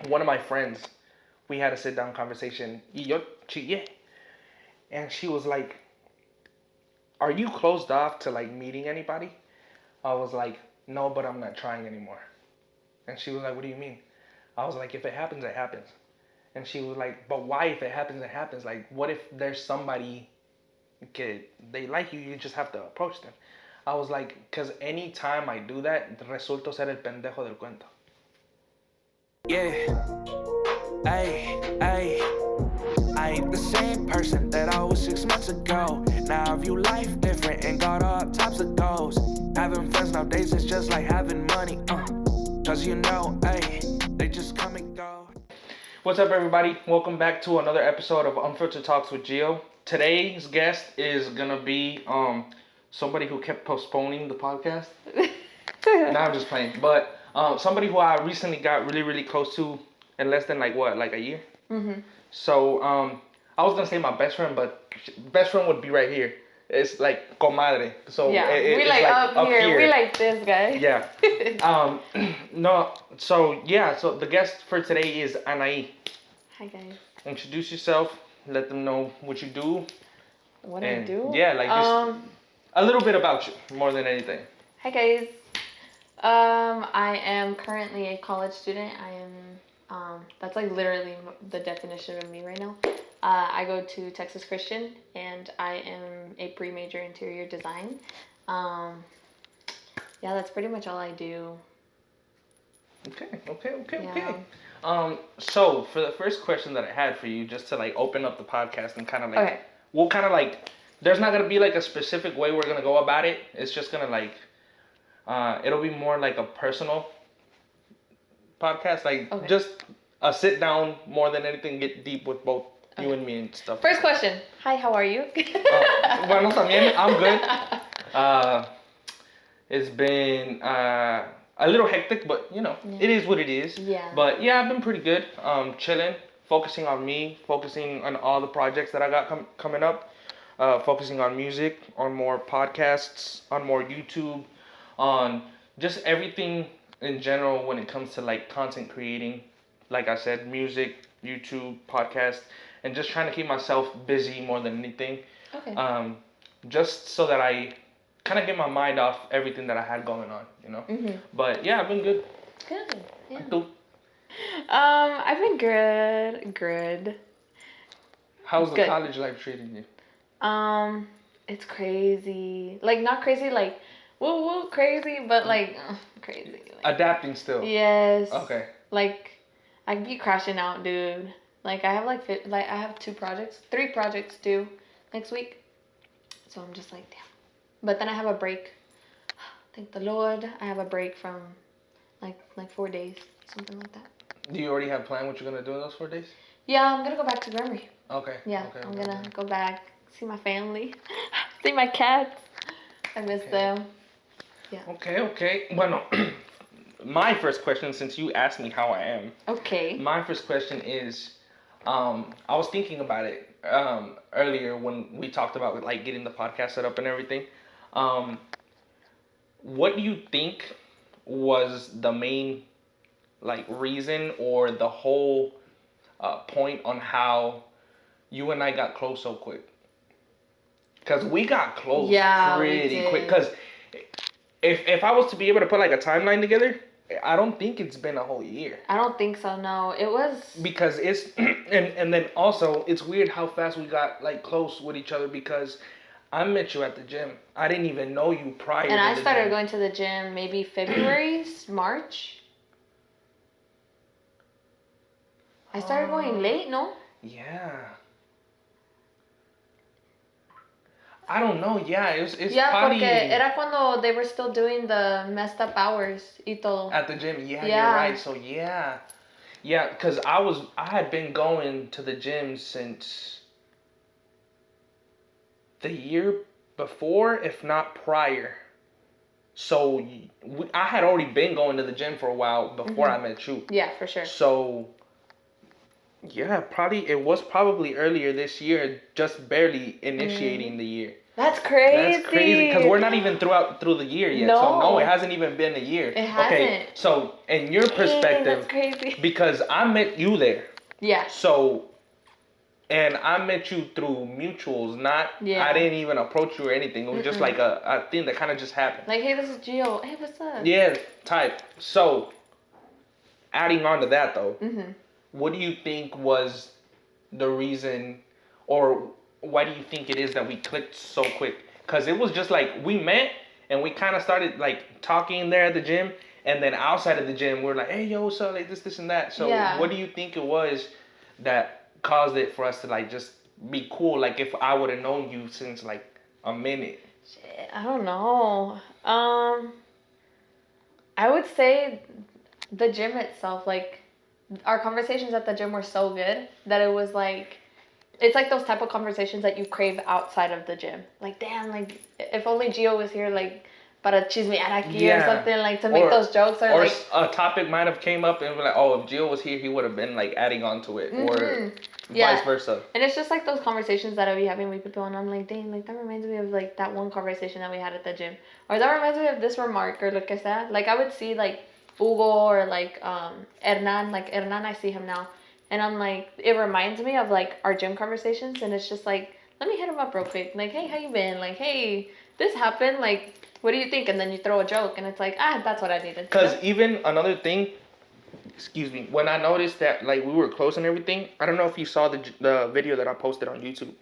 one of my friends, we had a sit down conversation. Y yo chillé. And she was like, "Are you closed off to like meeting anybody?" I was like, "No, but I'm not trying anymore." And she was like, "What do you mean?" I was like, "If it happens, it happens." And she was like, "But why? If it happens, it happens. Like, what if there's somebody que they like you? You just have to approach them." I was like, "Cause anytime I do that, resulto ser el pendejo del cuento." Yeah, ay, ay. I ain't the same person that I was 6 months ago. Now I view life different and got all types of goals. Having friends nowadays is just like having money, cause you know, ay, they just come and go. What's up, everybody? Welcome back to another episode of Unfiltered Talks with Gio. Today's guest is gonna be somebody who kept postponing the podcast. Now I'm just playing, but somebody who I recently got really close to in less than like a year. Mm-hmm. So I was gonna say my best friend, but best friend would be right here. It's like comadre. So yeah, we it's like up here. We like this guy. Yeah. No. So yeah. So the guest for today is Anahi. Hi guys. Introduce yourself. Let them know what you do. What I do? Yeah, like just a little bit about you, more than anything. Hi guys. I am currently a college student. I am. That's like literally the definition of me right now. I go to Texas Christian, and I am a pre-major interior design. Yeah, that's pretty much all I do. Okay. So for the first question that I had for you, just to like open up the podcast and kind of like, we'll kind of like, there's not gonna be like a specific way we're gonna go about it. It's just gonna like, it'll be more like a personal podcast, like just a sit down more than anything, get deep with both you and me and stuff. First question. Hi, how are you? Bueno, también, I'm good. It's been a little hectic, but you know, it is what it is. Yeah. But yeah, I've been pretty good. Chilling, focusing on me, focusing on all the projects that I got coming up, focusing on music, on more podcasts, on more YouTube, on just everything in general when it comes to like content creating. Like I said, music, YouTube, podcast, and just trying to keep myself busy more than anything. Okay. Just so that I kind of get my mind off everything that I had going on, you know. Mm-hmm. But yeah, I've been good. Good. Yeah. I've been good. How's the college life treating you? It's crazy. Like not crazy, like woo crazy, but like crazy. Like, adapting still. Yes. Okay. Like I be crashing out, dude. Like I have I have 3 projects due next week. So I'm just like, damn. But then I have a break. Thank the Lord. I have a break from like 4 days, something like that. Do you already have planned what you're gonna do in those 4 days? Yeah, I'm gonna go back to Grammy. Okay. Yeah, I'm gonna go back, see my family, see my cats. I miss them. Yeah. Okay. Bueno, my first question, since you asked me how I am. Okay. My first question is, I was thinking about it earlier when we talked about like getting the podcast set up and everything. What do you think was the main like reason or the whole point on how you and I got close so quick? Because we got close pretty quick. Because if I was to be able to put like a timeline together, I don't think it's been a whole year. I don't think so, no. It was... Because it's... and then also, it's weird how fast we got like close with each other because I met you at the gym. I didn't even know you prior to the gym. And I started going to the gym maybe February, March. I started going late, no? Yeah. I don't know. Yeah, it's probably... porque era cuando they were still doing the messed up hours y todo. At the gym. Yeah, you're right. So yeah. Yeah, because I had been going to the gym since the year before, if not prior. So I had already been going to the gym for a while before I met you. Yeah, for sure. So yeah, it was probably earlier this year, just barely initiating the year. That's crazy. That's crazy because we're not even through the year yet. No. So no, it hasn't even been a year. It hasn't. Okay, so in your perspective, that's crazy. because I met you there. Yeah. So, and I met you through mutuals. Not, I didn't even approach you or anything. It was just like a thing that kind of just happened. Like, hey, this is Gio. Hey, what's up? Yeah, type. So, adding on to that though, what do you think was the reason, or why do you think it is that we clicked so quick? Because it was just like we met and we kind of started like talking there at the gym, and then outside of the gym we're like, hey yo, what's up, like this and that. So what do you think it was that caused it for us to like just be cool? Like if I would have known you since like a minute. Shit, I don't know. I would say the gym itself, like our conversations at the gym were so good that it was like, it's like those type of conversations that you crave outside of the gym. Like, damn, like if only Gio was here, like para chismear aquí or something, like to make those jokes or like a topic might have came up and we're like, oh, if Gio was here, he would have been like adding on to it, or vice versa. And it's just like those conversations that I'll be having with people, and I'm like, dang, like that reminds me of like that one conversation that we had at the gym, or that reminds me of this remark or lo que sea. Like I would see like Hugo or like Hernan, I see him now, and I'm like, it reminds me of like our gym conversations, and it's just like, let me hit him up real quick, like, hey, how you been? Like, hey, this happened, like, what do you think? And then you throw a joke, and it's like, that's what I needed. Because even another thing, excuse me, when I noticed that like we were close and everything, I don't know if you saw the video that I posted on YouTube,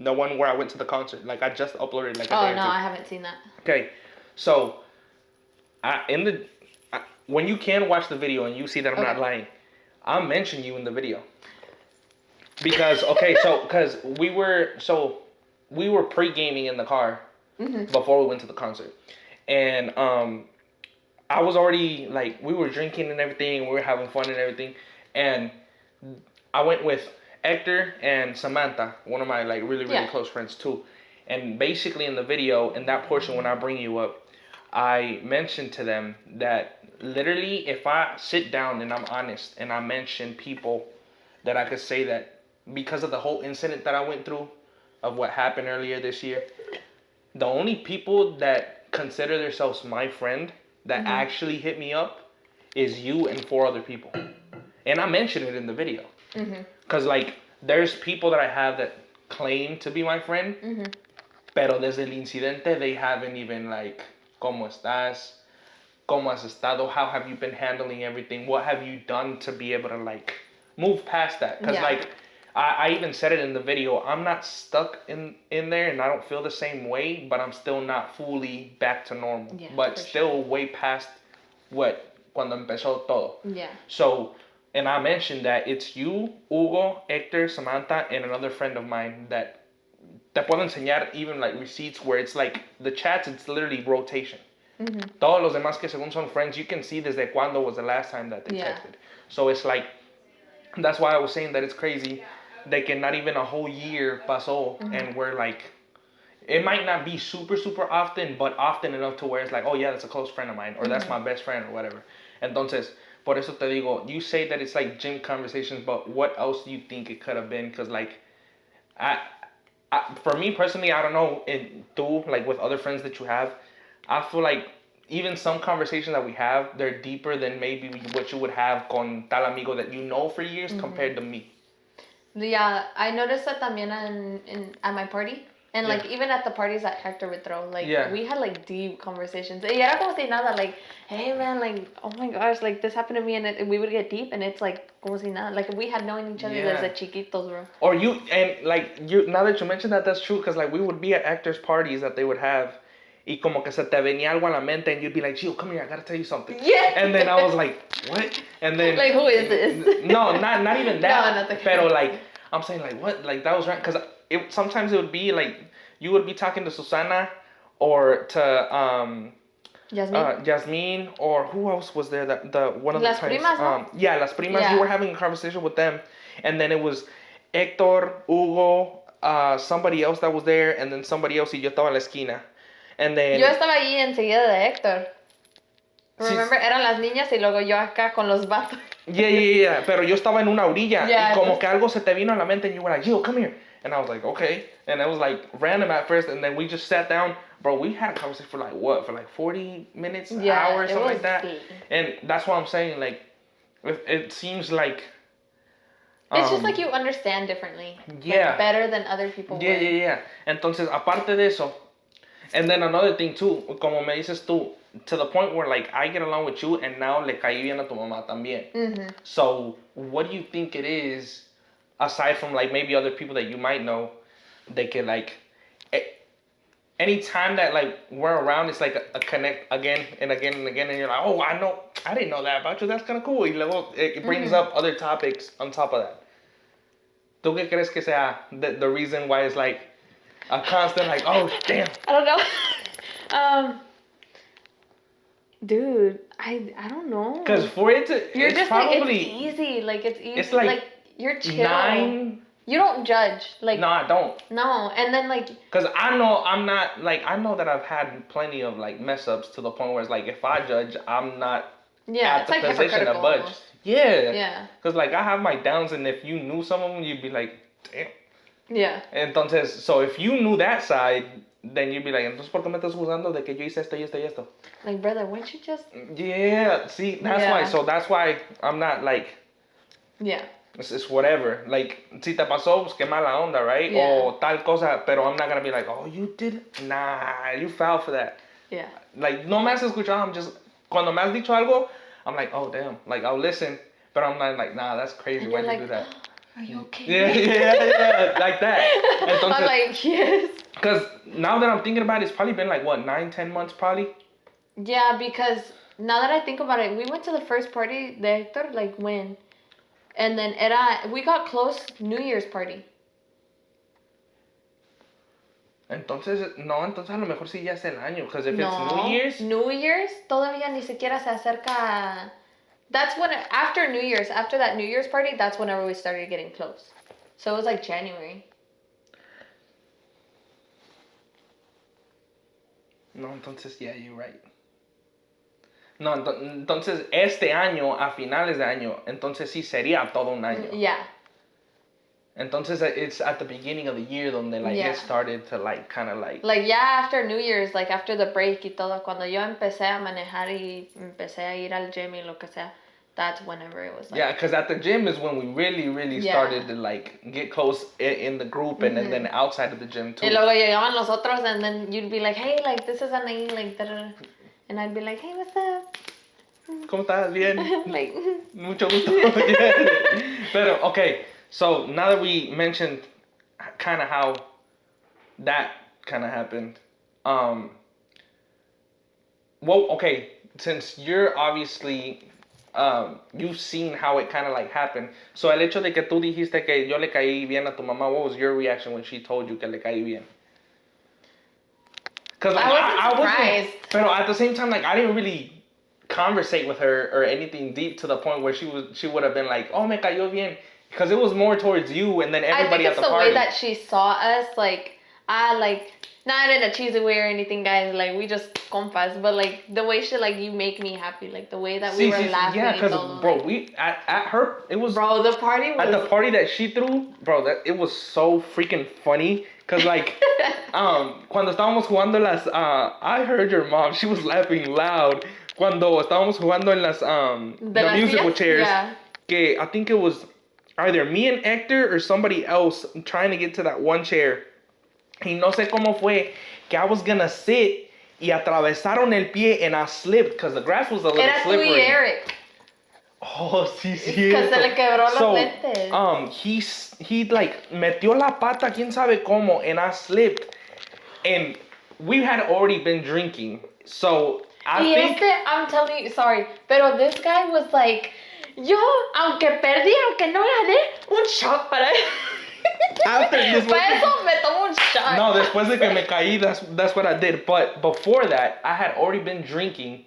the one where I went to the concert. Like I just uploaded like a day or two. I haven't seen that. Okay, so when you can watch the video and you see that I'm not lying, I'll mention you in the video. Because because we were pre-gaming in the car before we went to the concert, and I was already like, we were drinking and everything, we were having fun and everything, and I went with Hector and Samantha, one of my like really close friends too, and basically in the video, in that portion when I bring you up, I mentioned to them that literally if I sit down and I'm honest and I mention people that I could say that because of the whole incident that I went through of what happened earlier this year, the only people that consider themselves my friend that actually hit me up is you and 4 other people. And I mentioned it in the video. Because like there's people that I have that claim to be my friend, pero desde el incidente they haven't even like, ¿cómo estás? ¿Cómo has estado? How have you been handling everything? What have you done to be able to like move past that? Because like I even said it in the video, I'm not stuck in there and I don't feel the same way, but I'm still not fully back to normal. But still way past cuando empezó todo. So, and I mentioned that it's you, Hugo, Hector, Samantha, and another friend of mine that te puedo enseñar even like receipts where it's like the chats, it's literally rotation. Todos los demás que según son friends, you can see desde cuando was the last time that they texted. So it's like, that's why I was saying that it's crazy. They can not even a whole year pasó and we're like, it might not be super, super often, but often enough to where it's like, oh yeah, that's a close friend of mine, or that's my best friend, or whatever. Entonces, por eso te digo, you say that it's like gym conversations, but what else do you think it could have been? Because like, for me personally, I don't know, like with other friends that you have, I feel like even some conversations that we have, they're deeper than maybe what you would have con tal amigo that you know for years compared to me. Yeah, I noticed that también at my party. And like even at the parties that Hector would throw, like we had like deep conversations. Y era como si nada, like, hey man, like, oh my gosh, like this happened to me, and we would get deep, and it's like como si nada, like we had known each other desde chiquitos, bro. Or now that you mentioned that, that's true, because like we would be at actors' parties that they would have, y como que se te venía algo a la mente, and you'd be like, Gio, come here, I gotta tell you something. Yeah. And then I was like, what? And then like, who is this? No, not even that. No, not the pero like, I'm saying like, what? Like that was right, because sometimes it would be like you would be talking to Susana or to Yasmin, or who else was there? The one of Las the times. primas, no? Yeah, Las Primas. You were having a conversation with them, and then it was Hector, Hugo, somebody else that was there, and then somebody else. Y yo estaba en la esquina, and then. Yo estaba ahí enseguida de Héctor. Remember, eran las niñas y luego yo acá con los vatos. Yeah. Pero yo estaba en una orilla y como que algo se te vino a la mente and you were like, Gio, come here. And I was like, okay. And it was like random at first, and then we just sat down. Bro, we had a conversation for like what? For like 40 minutes, an hour, something like that. And that's what I'm saying. Like, it seems like... It's just like you understand differently. Yeah. Like, better than other people would. Yeah. Entonces, aparte de eso, and then another thing too, como me dices tú, to the point where like I get along with you and now le caí bien a tu mamá también. Mm-hmm. So what do you think it is, aside from like maybe other people that you might know, they can like, anytime that like we're around, it's like a connect again and again and again, and you're like, oh, I didn't know that about you, that's kind of cool. Y luego it brings up other topics on top of that. ¿Tú qué crees que sea the reason why it's like a constant like, oh, damn. I don't know. Dude, I don't know. Because for it to, you're it's just probably, like, it's easy. Like, it's easy. It's like you're chill. 9. You don't judge. Like, No, I don't. No, and then like. Because I know I'm not, like, I know that I've had plenty of like mess ups to the point where it's like, if I judge, I'm not at the like position to budge. Almost. Yeah. Because like I have my downs, and if you knew some of them, you'd be like, damn. Yeah. Entonces, so if you knew that side, then you'd be like, entonces, ¿por qué me estás juzgando de que yo hice esto y esto y esto? Like, brother, why don't you just... Yeah, see, that's why. So that's why I'm not like... Yeah. It's whatever. Like, si te pasó, pues qué mala onda, right? Yeah. O tal cosa, pero I'm not gonna be like, oh, you did it? Nah, you fell for that. Yeah. Like, no me has escuchado, I'm just... Cuando me has dicho algo, I'm like, oh, damn. Like, I'll listen, but I'm not like, nah, that's crazy. Why'd you do that? Are you okay? Yeah, like that. Entonces, I'm like, yes. Because now that I'm thinking about it, it's probably been like, what, 9-10 months probably? Yeah, because now that I think about it, we went to the first party de Hector, like when? And then we got close New Year's party. Entonces a lo mejor sí ya es el año. Because if it's New Year's, todavía ni siquiera se acerca. That's when, after New Year's, after that New Year's party, that's whenever we started getting close. So it was like January. No, entonces, yeah, you're right. No, entonces este año, a finales de año, entonces sí sería todo un año. Yeah. Entonces it's at the beginning of the year donde like it started to like kind of like... Like after New Year's, like after the break y todo, cuando yo empecé a manejar y empecé a ir al gym y lo que sea, that's whenever it was like... Yeah, because at the gym is when we really started to like get close in the group and then outside of the gym too. Y luego llegaban los otros and then you'd be like, hey, like this is Anahi, like da-da-da. And I'd be like, hey, what's up? ¿Cómo estás? Bien. Like... Mucho gusto. Pero, okay. So now that we mentioned kind of how that kind of happened, well, okay, since you're obviously, you've seen how it kind of like happened. So el hecho de que tú dijiste que yo le caí bien a tu mamá, what was your reaction when she told you que le caí bien? Because like, I wasn't surprised. But at the same time, like I didn't really conversate with her or anything deep to the point where she would have been like, oh, me cayó bien. Because it was more towards you and then everybody at the party. I think it's the way that she saw us, like, not in a cheesy way or anything, guys. Like, we just compas. But, like, the way she, like, you make me happy. Like, the way that we were laughing. Yeah, because, bro, like, we, at her, it was... Bro, the party was... At the party that she threw, bro, it was so freaking funny. Because, like, cuando estábamos jugando las... I heard your mom. She was laughing loud. Cuando estábamos jugando en las... the musical chairs. Yeah. Que I think it was... Either me and Hector or somebody else trying to get to that one chair. Y no sé cómo fue que I was gonna sit y atravesaron el pie and I slipped because the grass was a little slippery. Era tú y Eric. Oh, sí, sí. Because se le quebró los lentes. He like metió la pata, quién sabe cómo, and I slipped. And we had already been drinking. So I think... I'm telling you, sorry, pero this guy was like... Yo, aunque perdí, aunque no gané, un shot para eso me tomo un shot. No, después de que me caí, that's what I did. But before that, I had already been drinking.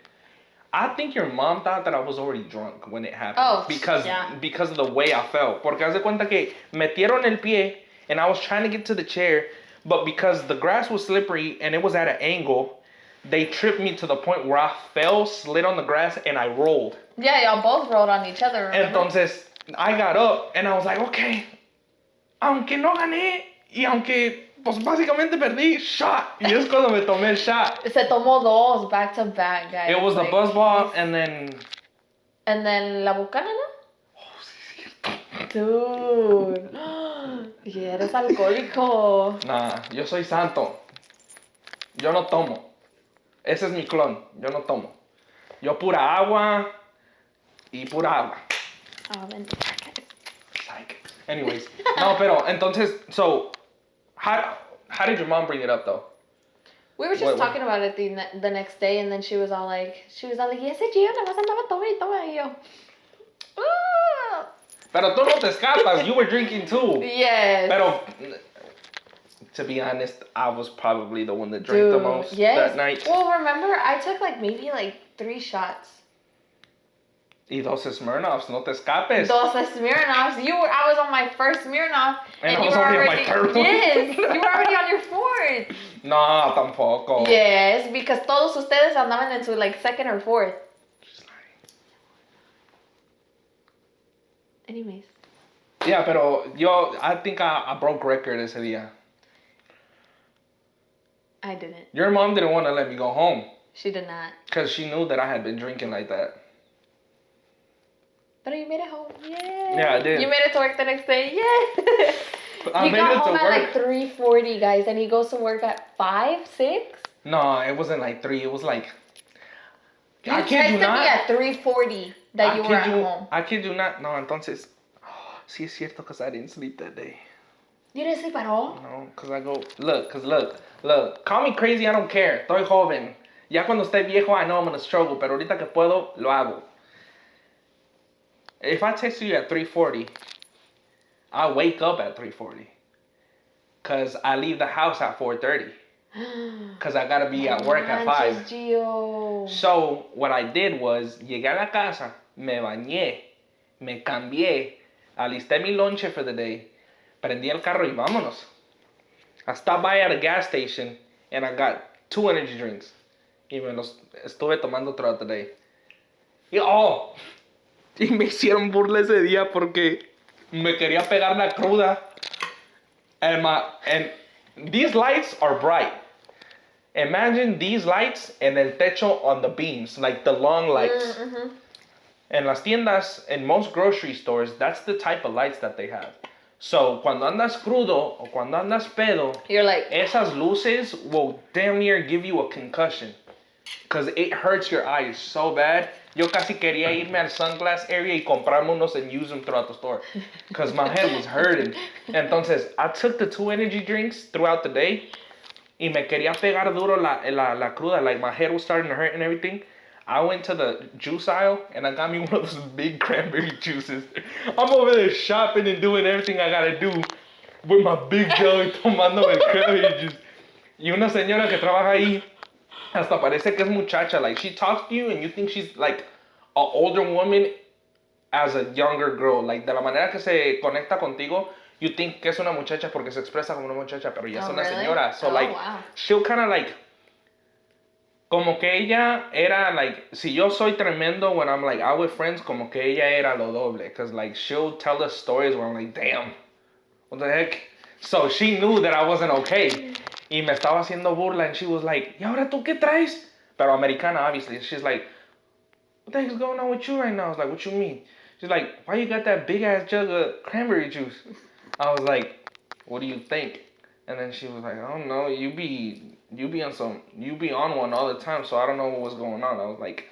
I think your mom thought that I was already drunk when it happened. Oh, because of the way I felt. Porque haz de cuenta que metieron el pie, and I was trying to get to the chair, but because the grass was slippery and it was at an angle, they tripped me to the point where I fell, slid on the grass, and I rolled. Yeah, y'all both rolled on each other, remember? Entonces, I got up, and I was like, okay, aunque no gané, Y aunque, pues básicamente perdí, shot. Y es cuando me tomé el shot. Se tomó dos back to back, guys. It was the like, buzz ball and then... And then la bucana, ¿no? Oh, sí, cierto. Dude. Y eres alcohólico. Nah, yo soy santo. Yo no tomo. Ese es mi clon. Yo no tomo. Yo pura agua y pura agua. Oh, ven. Psych. Anyways. No, pero entonces, so, how did your mom bring it up though? We were just talking about it the next day, and then she was all like, y ese Gio nada más andaba toma y toma. Y yo, Pero tú no te escapas. You were drinking too. yes. Pero, to be honest, I was probably the one that drank the most that night. Well, remember, I took maybe 3 shots. Y dos Smirnoffs, no te escapes. Dos Smirnoffs. I was on my first Smirnoff. And I you was were already on my already, third one. yes, you were already on your 4th. No, tampoco. Yes, because todos ustedes andaban en su 2nd or 4th. Anyways. Yeah, pero I think I broke record ese día. I didn't. Your mom didn't want to let me go home. She did not. Because she knew that I had been drinking like that. But you made it home. Yay. Yeah, I did. You made it to work the next day. Yay. I He made got it to home work. at 3:40, guys, and he goes to work at 5, 6? No, it wasn't 3. It was You I kid you texted not. me at 3:40 that you were at home. I kid you not. No, entonces. Sí es cierto because I didn't sleep that day. You didn't sleep at all? No, because I go, look. Call me crazy, I don't care. Estoy joven. Ya cuando esté viejo, I know I'm going to struggle, pero ahorita que puedo, lo hago. If I text you at 3:40, I wake up at 3:40. Because I leave the house at 4:30. Because I got to be at work at 5. Gio. So, what I did was, llegué a la casa, me bañé, me cambié, alisté mi lonche for the day, prendí el carro y vámonos. I stopped by at a gas station and I got 2 energy drinks. Y me los estuve tomando throughout the day. Y me hicieron burla ese día porque me quería pegar la cruda. And these lights are bright. Imagine these lights en el techo on the beams, like the long lights. Mm-hmm. En las tiendas, in most grocery stores, that's the type of lights that they have. So, cuando andas crudo o cuando andas pedo, You're like, esas luces will damn near give you a concussion. Because it hurts your eyes so bad. Yo casi quería irme al sunglass area y comprarme unos and use them throughout the store. Because my head was hurting. Entonces, I took the 2 energy drinks throughout the day. Y me quería pegar duro la cruda. Like, my head was starting to hurt and everything. I went to the juice aisle and I got me one of those big cranberry juices. I'm over there shopping and doing everything I gotta do with my big jug tomando el cranberry juice. Y una señora que trabaja ahí, hasta parece que es muchacha. Like, she talks to you and you think she's like an older woman as a younger girl. Like, de la manera que se conecta contigo, you think que es una muchacha porque se expresa como una muchacha, pero ya es una señora. So, wow. she'll kind of como que ella era si yo soy tremendo when I'm out with friends, como que ella era lo doble. Because she'll tell us stories where I'm like, damn, what the heck? So she knew that I wasn't okay. Y me estaba haciendo burla and she was like, ¿y ahora tú qué traes? Pero americana, obviously. She's like, what the heck is going on with you right now? I was like, what you mean? She's like, why you got that big ass jug of cranberry juice? I was like, what do you think? And then she was like, I don't know, you be on one all the time, so I don't know what was going on. I was like,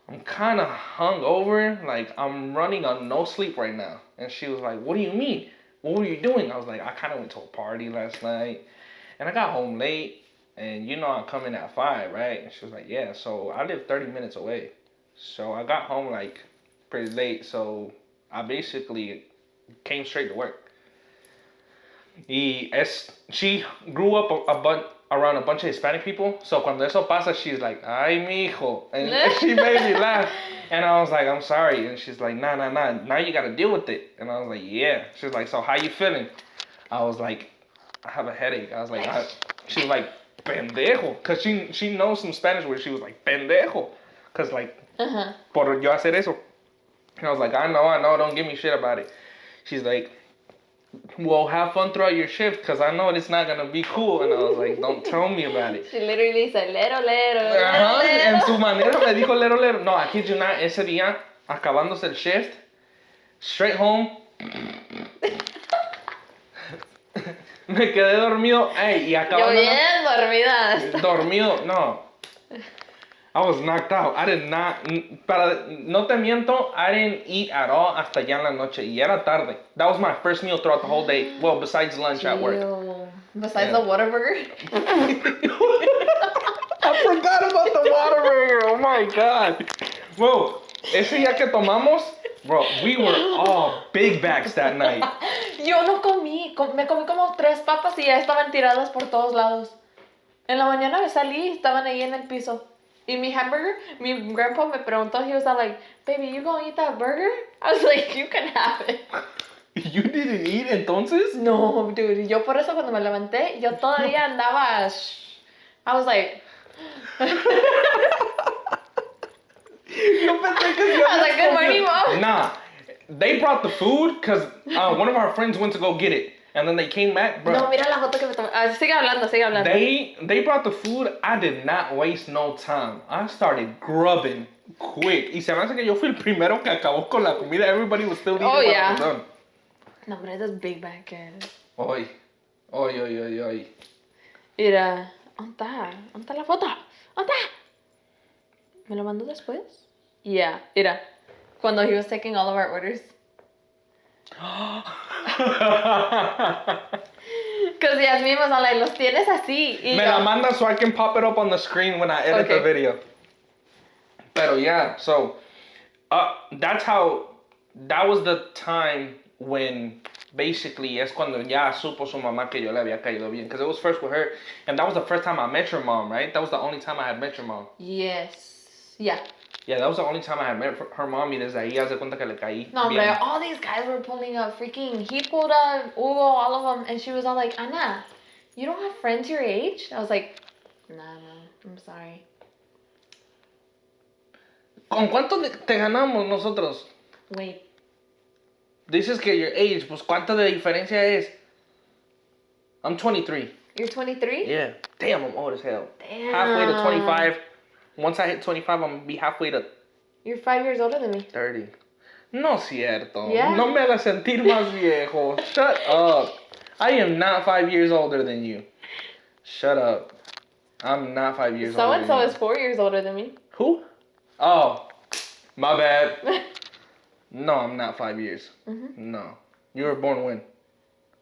I'm kind of hungover, I'm running on no sleep right now. And she was like, what do you mean? What were you doing? I was like, I kind of went to a party last night, and I got home late, and I come in at 5, right? And she was like, yeah, so I live 30 minutes away. So I got home pretty late, so I basically came straight to work. She grew up around a bunch of Hispanic people, so cuando eso pasa, she's like, ay, mijo, and she made me laugh, and I was like, I'm sorry, and she's like, nah, now you gotta deal with it, and I was like, yeah. She's like, so how you feeling? I was like, I have a headache. I was like, she was like, pendejo, because she knows some Spanish where she was like, pendejo, because por yo hacer eso, and I was like, I know, don't give me shit about it. She's like, well, have fun throughout your shift because I know it's not going to be cool. And I was like, don't tell me about it. She literally said, lero, lero, Ajá, lero, en su lero. manera me dijo lero, lero. No, I kid you not, ese día, acabándose el shift, straight home, me quedé dormido. Ey, y Yo acabando. bien dormida. Dormido, no. I was knocked out. I did not. No te miento, I didn't eat at all hasta ya en la noche. Y era tarde. That was my first meal throughout the whole day. Well, besides lunch at work. Ew. Besides Yeah. the Whataburger. I forgot about the water. Oh my god. Bro, ese día que tomamos, bro, we were all big bags that night. Yo no comí. Me comí como 3 papas y ya estaban tiradas por todos lados. En la mañana me salí y estaban ahí en el piso. Y mi hamburger, mi grandpa me preguntó, he was all like, baby, you gonna eat that burger? I was like, you can have it. You didn't eat entonces? No, dude, yo por eso cuando me levanté, yo todavía andaba, I was like, Yo pensé que I was like, good morning, mom. Nah, they brought the food because one of our friends went to go get it. And then they came back, bro. No, mira la foto que me tomé. Sigue hablando, sigue hablando. They brought the food. I did not waste no time. I started grubbing quick. Y se me hace que yo fui el primero que acabó con la comida. Everybody was still eating. Oh, when I yeah. was done. No, hombre, esas big bag kids. Oy. Oy, oy, oy, oy. Mira, ¿dónde está? ¿Dónde está la foto? ¿Dónde está? ¿Me lo mandó después? Yeah, mira. Cuando he was taking all of our orders. Because Yasmin was all like, los tienes así. Y Me yo, la manda so I can pop it up on the screen when I edit the Okay. video. Pero yeah, so that's how, that was the time when basically es cuando ya supo su mamá que yo le había caído bien. Because it was first with her, and that was the first time I met your mom, right? That was the only time I had met your mom. Yes. Yeah. Yeah, that was the only time I had met her mom y desde ahí hace cuenta que le caí No, bien. hombre, all these guys were pulling up. Freaking, he pulled up, Hugo, all of them. And she was all like, Ana, you don't have friends your age? I was like, nah, I'm sorry. ¿Con cuánto te ganamos nosotros? Wait. Dices que your age, pues ¿cuánto de diferencia es? I'm 23. You're 23? Yeah. Damn, I'm old as hell. Damn. Halfway to 25. Once I hit 25, I'm gonna be halfway to You're 5 years older than me. 30. No cierto. Yeah. No me hagas sentir más viejo. Shut up. I am not 5 years older than you. Shut up. I'm not 5 years older So-and-so than is 4 years older than me. you. Who? Oh. My bad. No, I'm not 5 years. Mm-hmm. No. You were born when?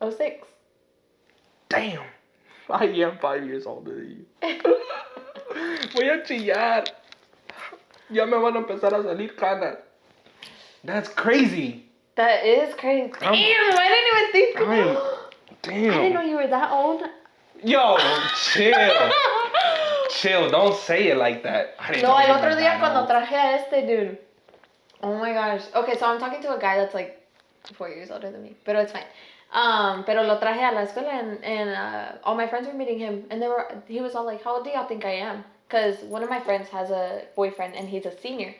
06. Damn. I am 5 years older than you. Voy a chillar. Ya me van a empezar a salir canas. That's crazy. That is crazy. Damn, I didn't even think. Damn. I didn't know you were that old. Yo, chill. Chill. Don't say it like that. I didn't No, know el you otro were día that cuando old. traje a este dude. Oh my gosh. Okay, so I'm talking to a guy that's like 4 years older than me, pero it's fine. Pero lo traje a la escuela and all my friends were meeting him and he was all like, how old do y'all think I am? Because one of my friends has a boyfriend and he's a senior.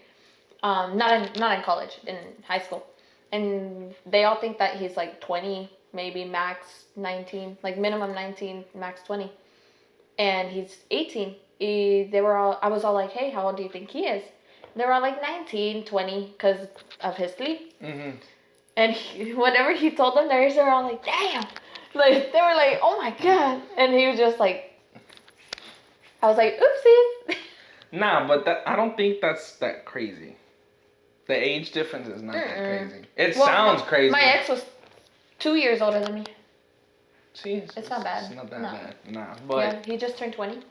Not in college, in high school. And they all think that he's like 20, maybe max 19, like minimum 19, max 20. And he's 18. I was all like, hey, how old do you think he is? They were all like 19, 20 because of his sleep. Mm-hmm. And whenever he told them theirs, they were all like, damn. Like, they were like, oh my God. And he was just like, I was like, oopsies. Nah, but I don't think that's that crazy. The age difference is not that crazy. It sounds crazy. My ex was 2 years older than me. See, It's not bad. It's not that No. bad. Nah, but Yeah, he just turned 20,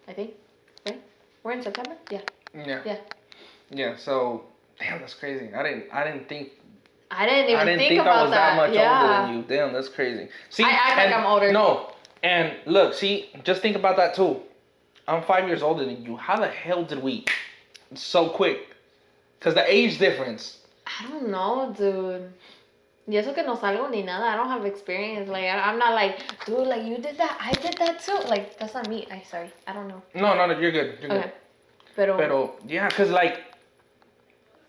I think. Right? We're in September? Yeah. yeah. Yeah. So, damn, that's crazy. I didn't think I didn't even think I about was that much yeah. older than you. Damn, that's crazy. See, I act like I'm older. No, and look, see, just think about that too. I'm 5 years older than you. How the hell did we so quick? Because the age difference. I don't know, dude. Y eso que no salgo ni nada. I don't have experience. Like, I'm not like, dude, like, you did that. I did that too. Like, that's not me. Sorry. I don't know. No, you're good. You're Okay. good. Pero, yeah, because, like,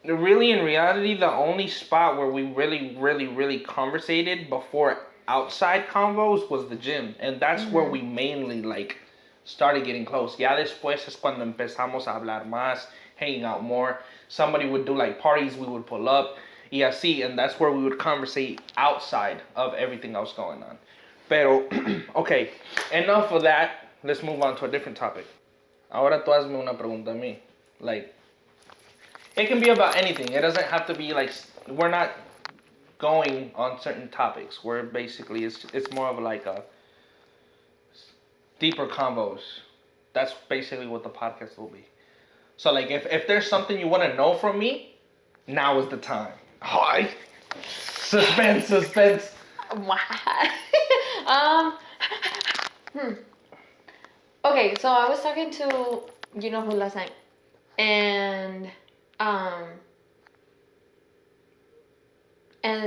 really, in reality, the only spot where we really, really, really conversated before outside convos was the gym, and that's where we mainly like started getting close. Ya después es cuando empezamos a hablar más, hanging out more. Somebody would do like parties, we would pull up, y así, and that's where we would conversate outside of everything else going on. Pero, okay, enough of that. Let's move on to a different topic. Ahora tú hazme una pregunta a mí. Like, it can be about anything. It doesn't have to be like, we're not going on certain topics. Where basically it's more of like a deeper combos. That's basically what the podcast will be. So like if there's something you want to know from me, now is the time. Hi. Suspense. Okay, so I was talking to you know who last night, and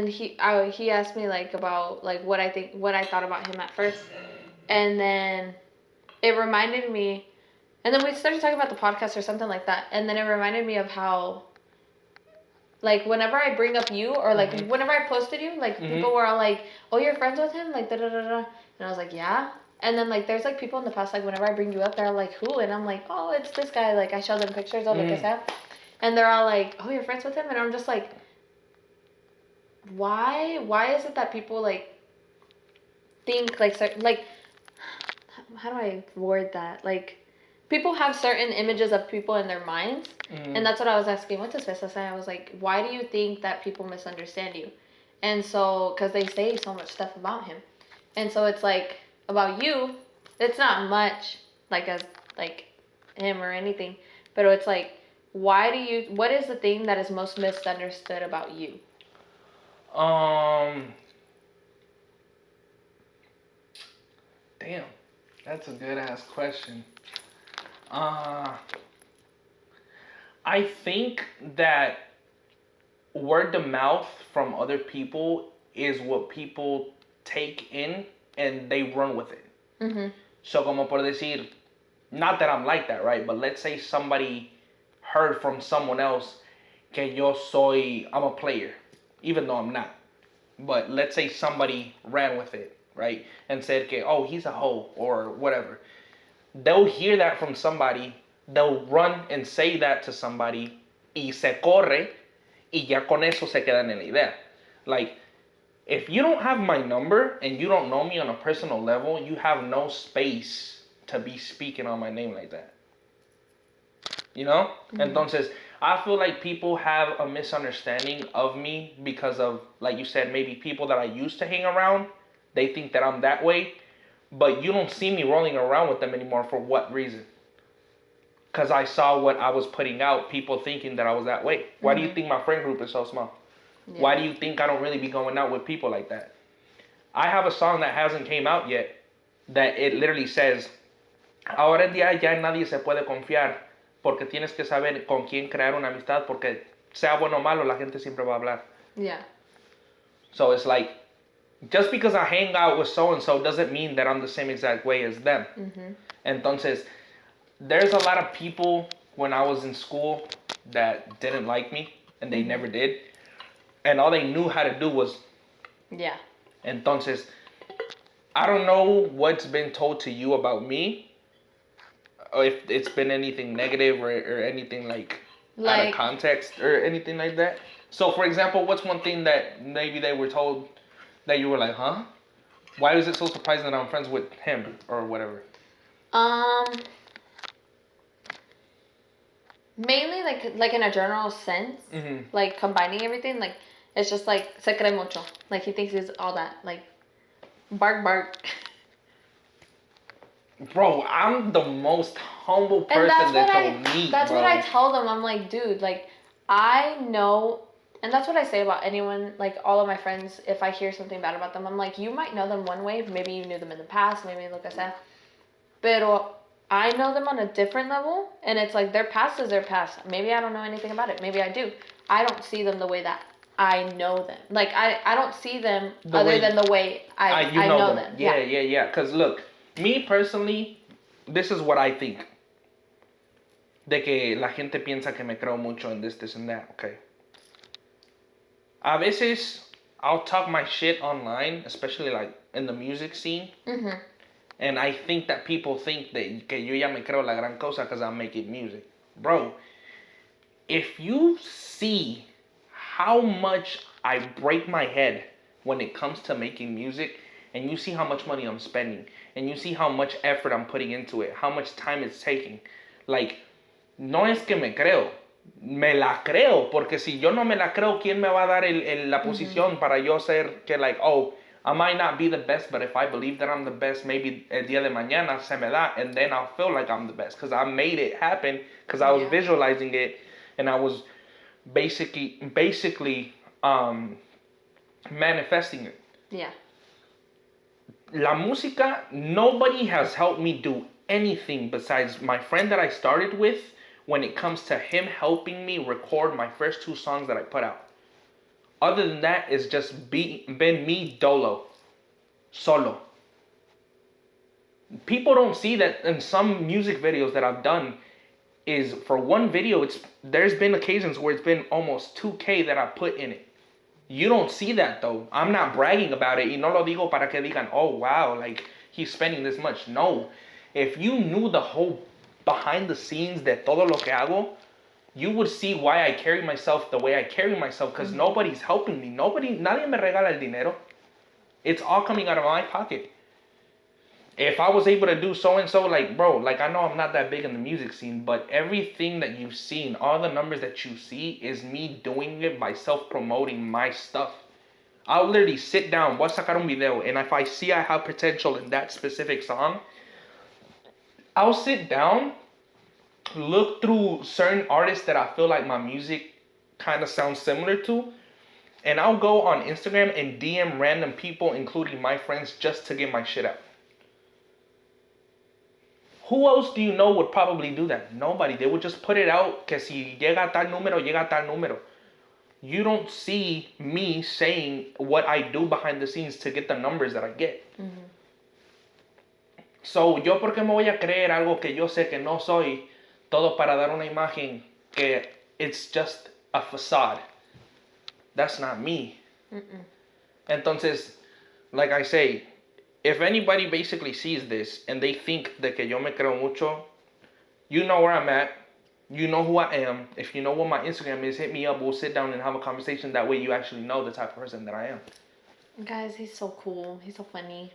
he asked me like about like what I thought about him at first, and then it reminded me, and then we started talking about the podcast or something like that, and then it reminded me of how, like, whenever I bring up you or like whenever I posted you, like people were all like, "Oh, you're friends with him?" Like da da da da, and I was like, "Yeah." And then like there's like people in the past, like whenever I bring you up, they're like, "Who?" And I'm like, "Oh, it's this guy." Like I show them pictures of lo que sea, and they're all like, "Oh, you're friends with him?" And I'm just like, why is it that people like think like how do I word that? Like people have certain images of people in their minds, and that's what I was asking. What's his face? I was like, why do you think that people misunderstand you? And so, because they say so much stuff about him, and so it's like about you, it's not much like as like him or anything, but it's like, what is the thing that is most misunderstood about you? Damn, that's a good ass question. I think that word of mouth from other people is what people take in and they run with it. So como por decir, not that I'm like that, right? But let's say somebody heard from someone else que I'm a player, even though I'm not. But let's say somebody ran with it, right? And said, que, oh, he's a hoe or whatever. They'll hear that from somebody, they'll run and say that to somebody, y se corre, y ya con eso se quedan en la idea. Like, if you don't have my number and you don't know me on a personal level, you have no space to be speaking on my name like that. You know? Entonces, I feel like people have a misunderstanding of me because of, like you said, maybe people that I used to hang around, they think that I'm that way, but you don't see me rolling around with them anymore. For what reason? Because I saw what I was putting out, people thinking that I was that way. Why do you think my friend group is so small? Yeah. Why do you think I don't really be going out with people like that? I have a song that hasn't came out yet that it literally says, ahora en día ya nadie se puede confiar porque tienes que saber con quién crear una amistad porque sea bueno o malo, la gente siempre va a hablar. Yeah. So it's like, just because I hang out with so-and-so doesn't mean that I'm the same exact way as them. Entonces, there's a lot of people when I was in school that didn't like me, and they never did. And all they knew how to do was... Yeah. Entonces, I don't know what's been told to you about me, or if it's been anything negative or anything like out of context or anything like that. So, for example, what's one thing that maybe they were told that you were like, huh? Why is it so surprising that I'm friends with him or whatever? Mainly like in a general sense, like combining everything, like it's just like se cree mucho. Like he thinks he's all that. Like bark. Bro, I'm the most humble person that you'll meet. That's what I tell them. I'm like, dude, like I know. And that's what I say about anyone, like all of my friends, if I hear something bad about them, I'm like, you might know them one way, maybe you knew them in the past, maybe lo que sea. Pero I know them on a different level, and it's like their past is their past. Maybe I don't know anything about it. Maybe I do. I don't see them the way that I know them. Like, I don't see them other than the way I know them. Yeah. Because look, me personally, this is what I think. De que la gente piensa que me creo mucho en this and that, okay? A veces I'll talk my shit online, especially like in the music scene. Mm-hmm. And I think that people think that que yo ya me creo la gran cosa because I'm making music. Bro, if you see how much I break my head when it comes to making music, and you see how much money I'm spending, and you see how much effort I'm putting into it, how much time it's taking, like, no es que me creo, me la creo, porque si yo no me la creo, ¿quién me va a dar la posición para yo ser que, like, oh, I might not be the best, but if I believe that I'm the best, maybe el día de mañana se me da, and then I'll feel like I'm the best, because I made it happen, because I was visualizing it, and I was basically manifesting it. Yeah. La música, nobody has helped me do anything besides my friend that I started with when it comes to him helping me record my first 2 songs that I put out. Other than that, it's just been me solo. People don't see that in some music videos that I've done is for one video, there's been occasions where it's been almost 2K that I put in it. You don't see that though. I'm not bragging about it. Y no lo digo para que digan, oh wow, like he's spending this much. No. If you knew the whole behind the scenes de todo lo que hago, you would see why I carry myself the way I carry myself, because nobody's helping me. Nadie me regala el dinero. It's all coming out of my pocket. If I was able to do so and so, like, bro, like, I know I'm not that big in the music scene, but everything that you've seen, all the numbers that you see, is me doing it by self-promoting my stuff. I'll literally sit down, voy a sacar un video, and if I see I have potential in that specific song, I'll sit down, look through certain artists that I feel like my music kind of sounds similar to, and I'll go on Instagram and DM random people, including my friends, just to get my shit out. Who else do you know would probably do that? Nobody. They would just put it out, que si llega a tal número, llega a tal número. You don't see me saying what I do behind the scenes to get the numbers that I get. Mm-hmm. So, yo porque me voy a creer algo que yo sé que no soy, todo para dar una imagen que it's just a facade. That's not me. Mm-mm. Entonces, like I say, if anybody basically sees this and they think de que yo me creo mucho, you know where I'm at. You know who I am. If you know what my Instagram is, hit me up. We'll sit down and have a conversation. That way you actually know the type of person that I am. Guys, he's so cool. He's so funny.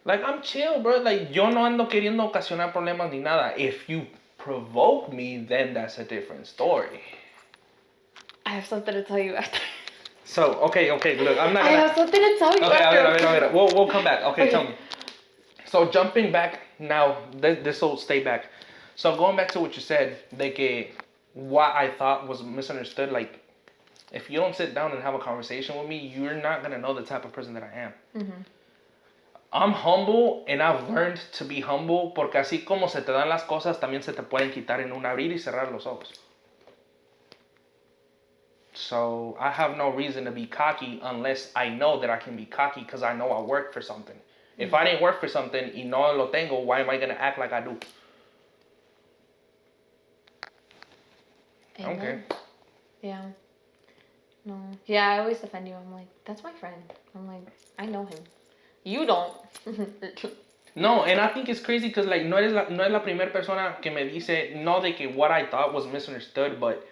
Like, I'm chill, bro. Like, yo no ando queriendo ocasionar problemas ni nada. If you provoke me, then that's a different story. I have something to tell you after. So, okay, look, I'm not gonna... I have something to tell you after. Okay. We'll come back. Okay, tell me. So, jumping back now, this will stay back. So, going back to what you said, like, what I thought was misunderstood, like, if you don't sit down and have a conversation with me, you're not gonna know the type of person that I am. Mm-hmm. I'm humble, and I've learned to be humble, porque así como se te dan las cosas, también se te pueden quitar en un abrir y cerrar los ojos. So I have no reason to be cocky unless I know that I can be cocky because I know I work for something. Mm-hmm. If I didn't work for something y no lo tengo, why am I going to act like I do? Amen. Okay. Yeah. No. Yeah, I always defend you. I'm like, that's my friend. I'm like, I know him. You don't. No, and I think it's crazy because, like, no es la primera persona que me dice, no de que what I thought was misunderstood, but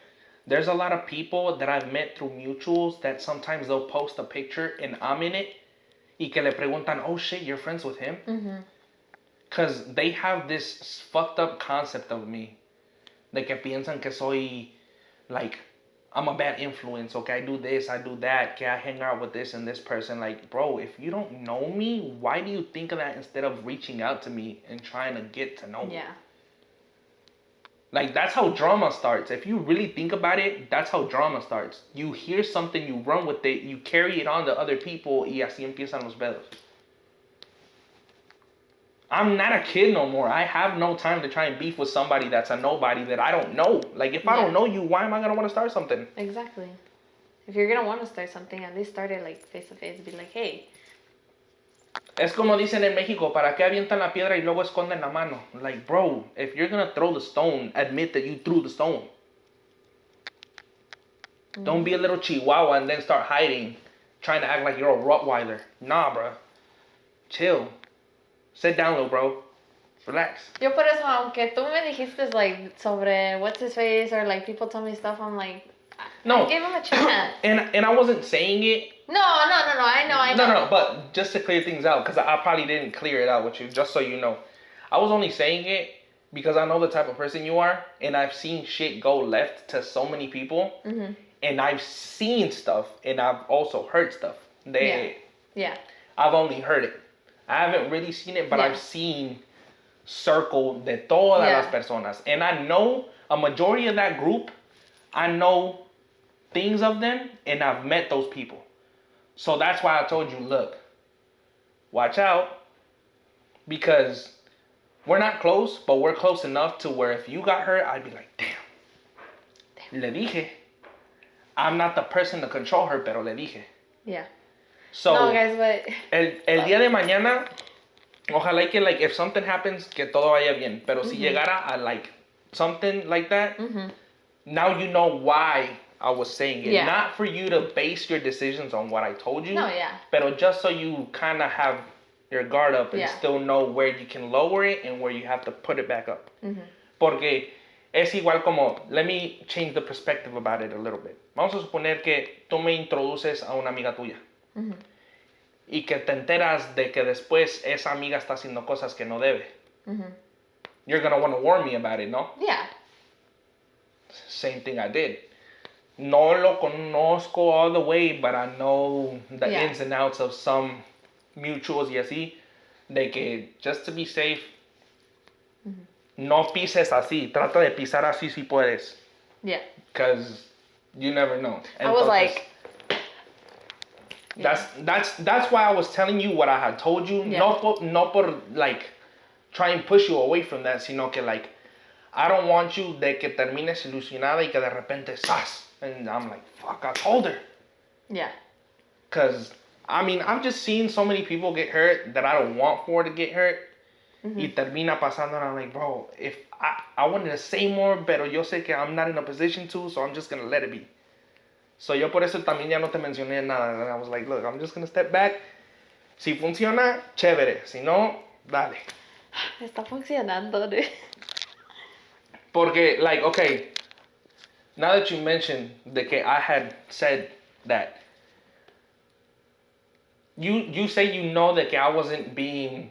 there's a lot of people that I've met through mutuals that sometimes they'll post a picture and I'm in it y que le preguntan, oh shit, you're friends with him? Because they have this fucked up concept of me. De que piensan que soy, like, I'm a bad influence, okay? I do this, I do that, que I hang out with this and this person. Like, bro, if you don't know me, why do you think of that instead of reaching out to me and trying to get to know me? Yeah. Like, that's how drama starts. If you really think about it, that's how drama starts. You hear something, you run with it, you carry it on to other people, y así empiezan los pedos. I'm not a kid no more. I have no time to try and beef with somebody that's a nobody that I don't know. Like, if I don't know you, why am I going to want to start something? Exactly. If you're going to want to start something, at least start it, like, face to face. Be like, hey. Es como dicen en México, ¿para qué avientan la piedra y luego esconden la mano? Like, bro, if you're gonna throw the stone, admit that you threw the stone. Don't be a little chihuahua and then start hiding, trying to act like you're a Rottweiler. Nah, bro. Chill. Sit down, little bro. Relax. Yo por eso, aunque tú me dijiste like sobre what's his face or like people tell me stuff, I'm like, No. I gave him a chance. And I wasn't saying it. No, I know. No, but just to clear things out, because I probably didn't clear it out with you, just so you know. I was only saying it because I know the type of person you are, and I've seen shit go left to so many people, and I've seen stuff, and I've also heard stuff. Yeah. I've only heard it. I haven't really seen it, but I've seen circle de todas las personas. And I know a majority of that group, I know things of them, and I've met those people. So that's why I told you, look, watch out, because we're not close, but we're close enough to where if you got hurt, I'd be like, damn. Le dije. I'm not the person to control her, pero le dije. Yeah. So, no, guys, but... el día de mañana, ojalá que, like, if something happens, que todo vaya bien. Pero si llegara a, like, something like that, now you know why I was saying it. Yeah. Not for you to base your decisions on what I told you. No, yeah. Pero just so you kind of have your guard up and still know where you can lower it and where you have to put it back up. Porque es igual como, let me change the perspective about it a little bit. Vamos a suponer que tú me introduces a una amiga tuya. Y que te enteras de que después esa amiga está haciendo cosas que no debe. You're going to want to warn me about it, ¿no? Yeah. Same thing I did. No lo conozco all the way, but I know the ins and outs of some mutuals y así. De que, just to be safe, no pises así. Trata de pisar así si puedes. Yeah. Because you never know. I was like... That's why I was telling you what I had told you. Yeah. No por like try and push you away from that, sino que like I don't want you de que termines ilusionada y que de repente ¡zas! And I'm like, fuck, I told her. Yeah. Cause I mean, I've just seen so many people get hurt that I don't want for to get hurt. Y termina pasando and I'm like, bro, if I wanted to say more, pero yo sé que I'm not in a position to, so I'm just gonna let it be. So yo por eso también ya no te mencioné nada. And I was like, look, I'm just going to step back. Si funciona, chévere. Si no, dale. Está funcionando, dude. Porque, like, okay, now that you mentioned de que I had said that, you say you know that que I wasn't being,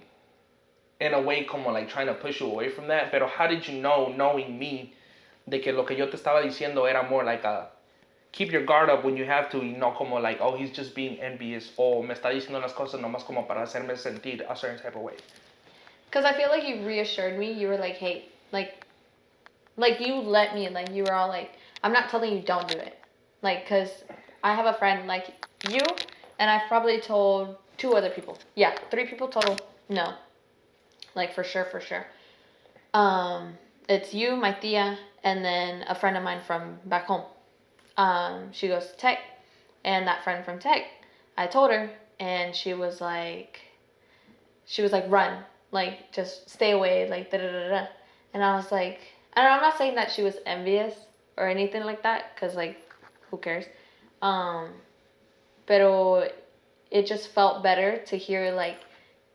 in a way, como like trying to push you away from that. Pero how did you know, knowing me, de que lo que yo te estaba diciendo era more like a, keep your guard up when you have to, y no como like, oh, he's just being envious, o me está diciendo las cosas nomás como para hacerme sentir a certain type of way. Because I feel like you reassured me. You were like, hey, like you let me, like you were all like, I'm not telling you don't do it. Like, because I have a friend like you, and I've probably told 2 other people. Yeah, 3 people total. No. Like, for sure. It's you, my tia, and then a friend of mine from back home. She goes to tech, and that friend from tech, I told her, and she was like, run, like, just stay away, like, da-da-da-da. And I was like, and I'm not saying that she was envious or anything like that, because, like, who cares? Pero it just felt better to hear, like,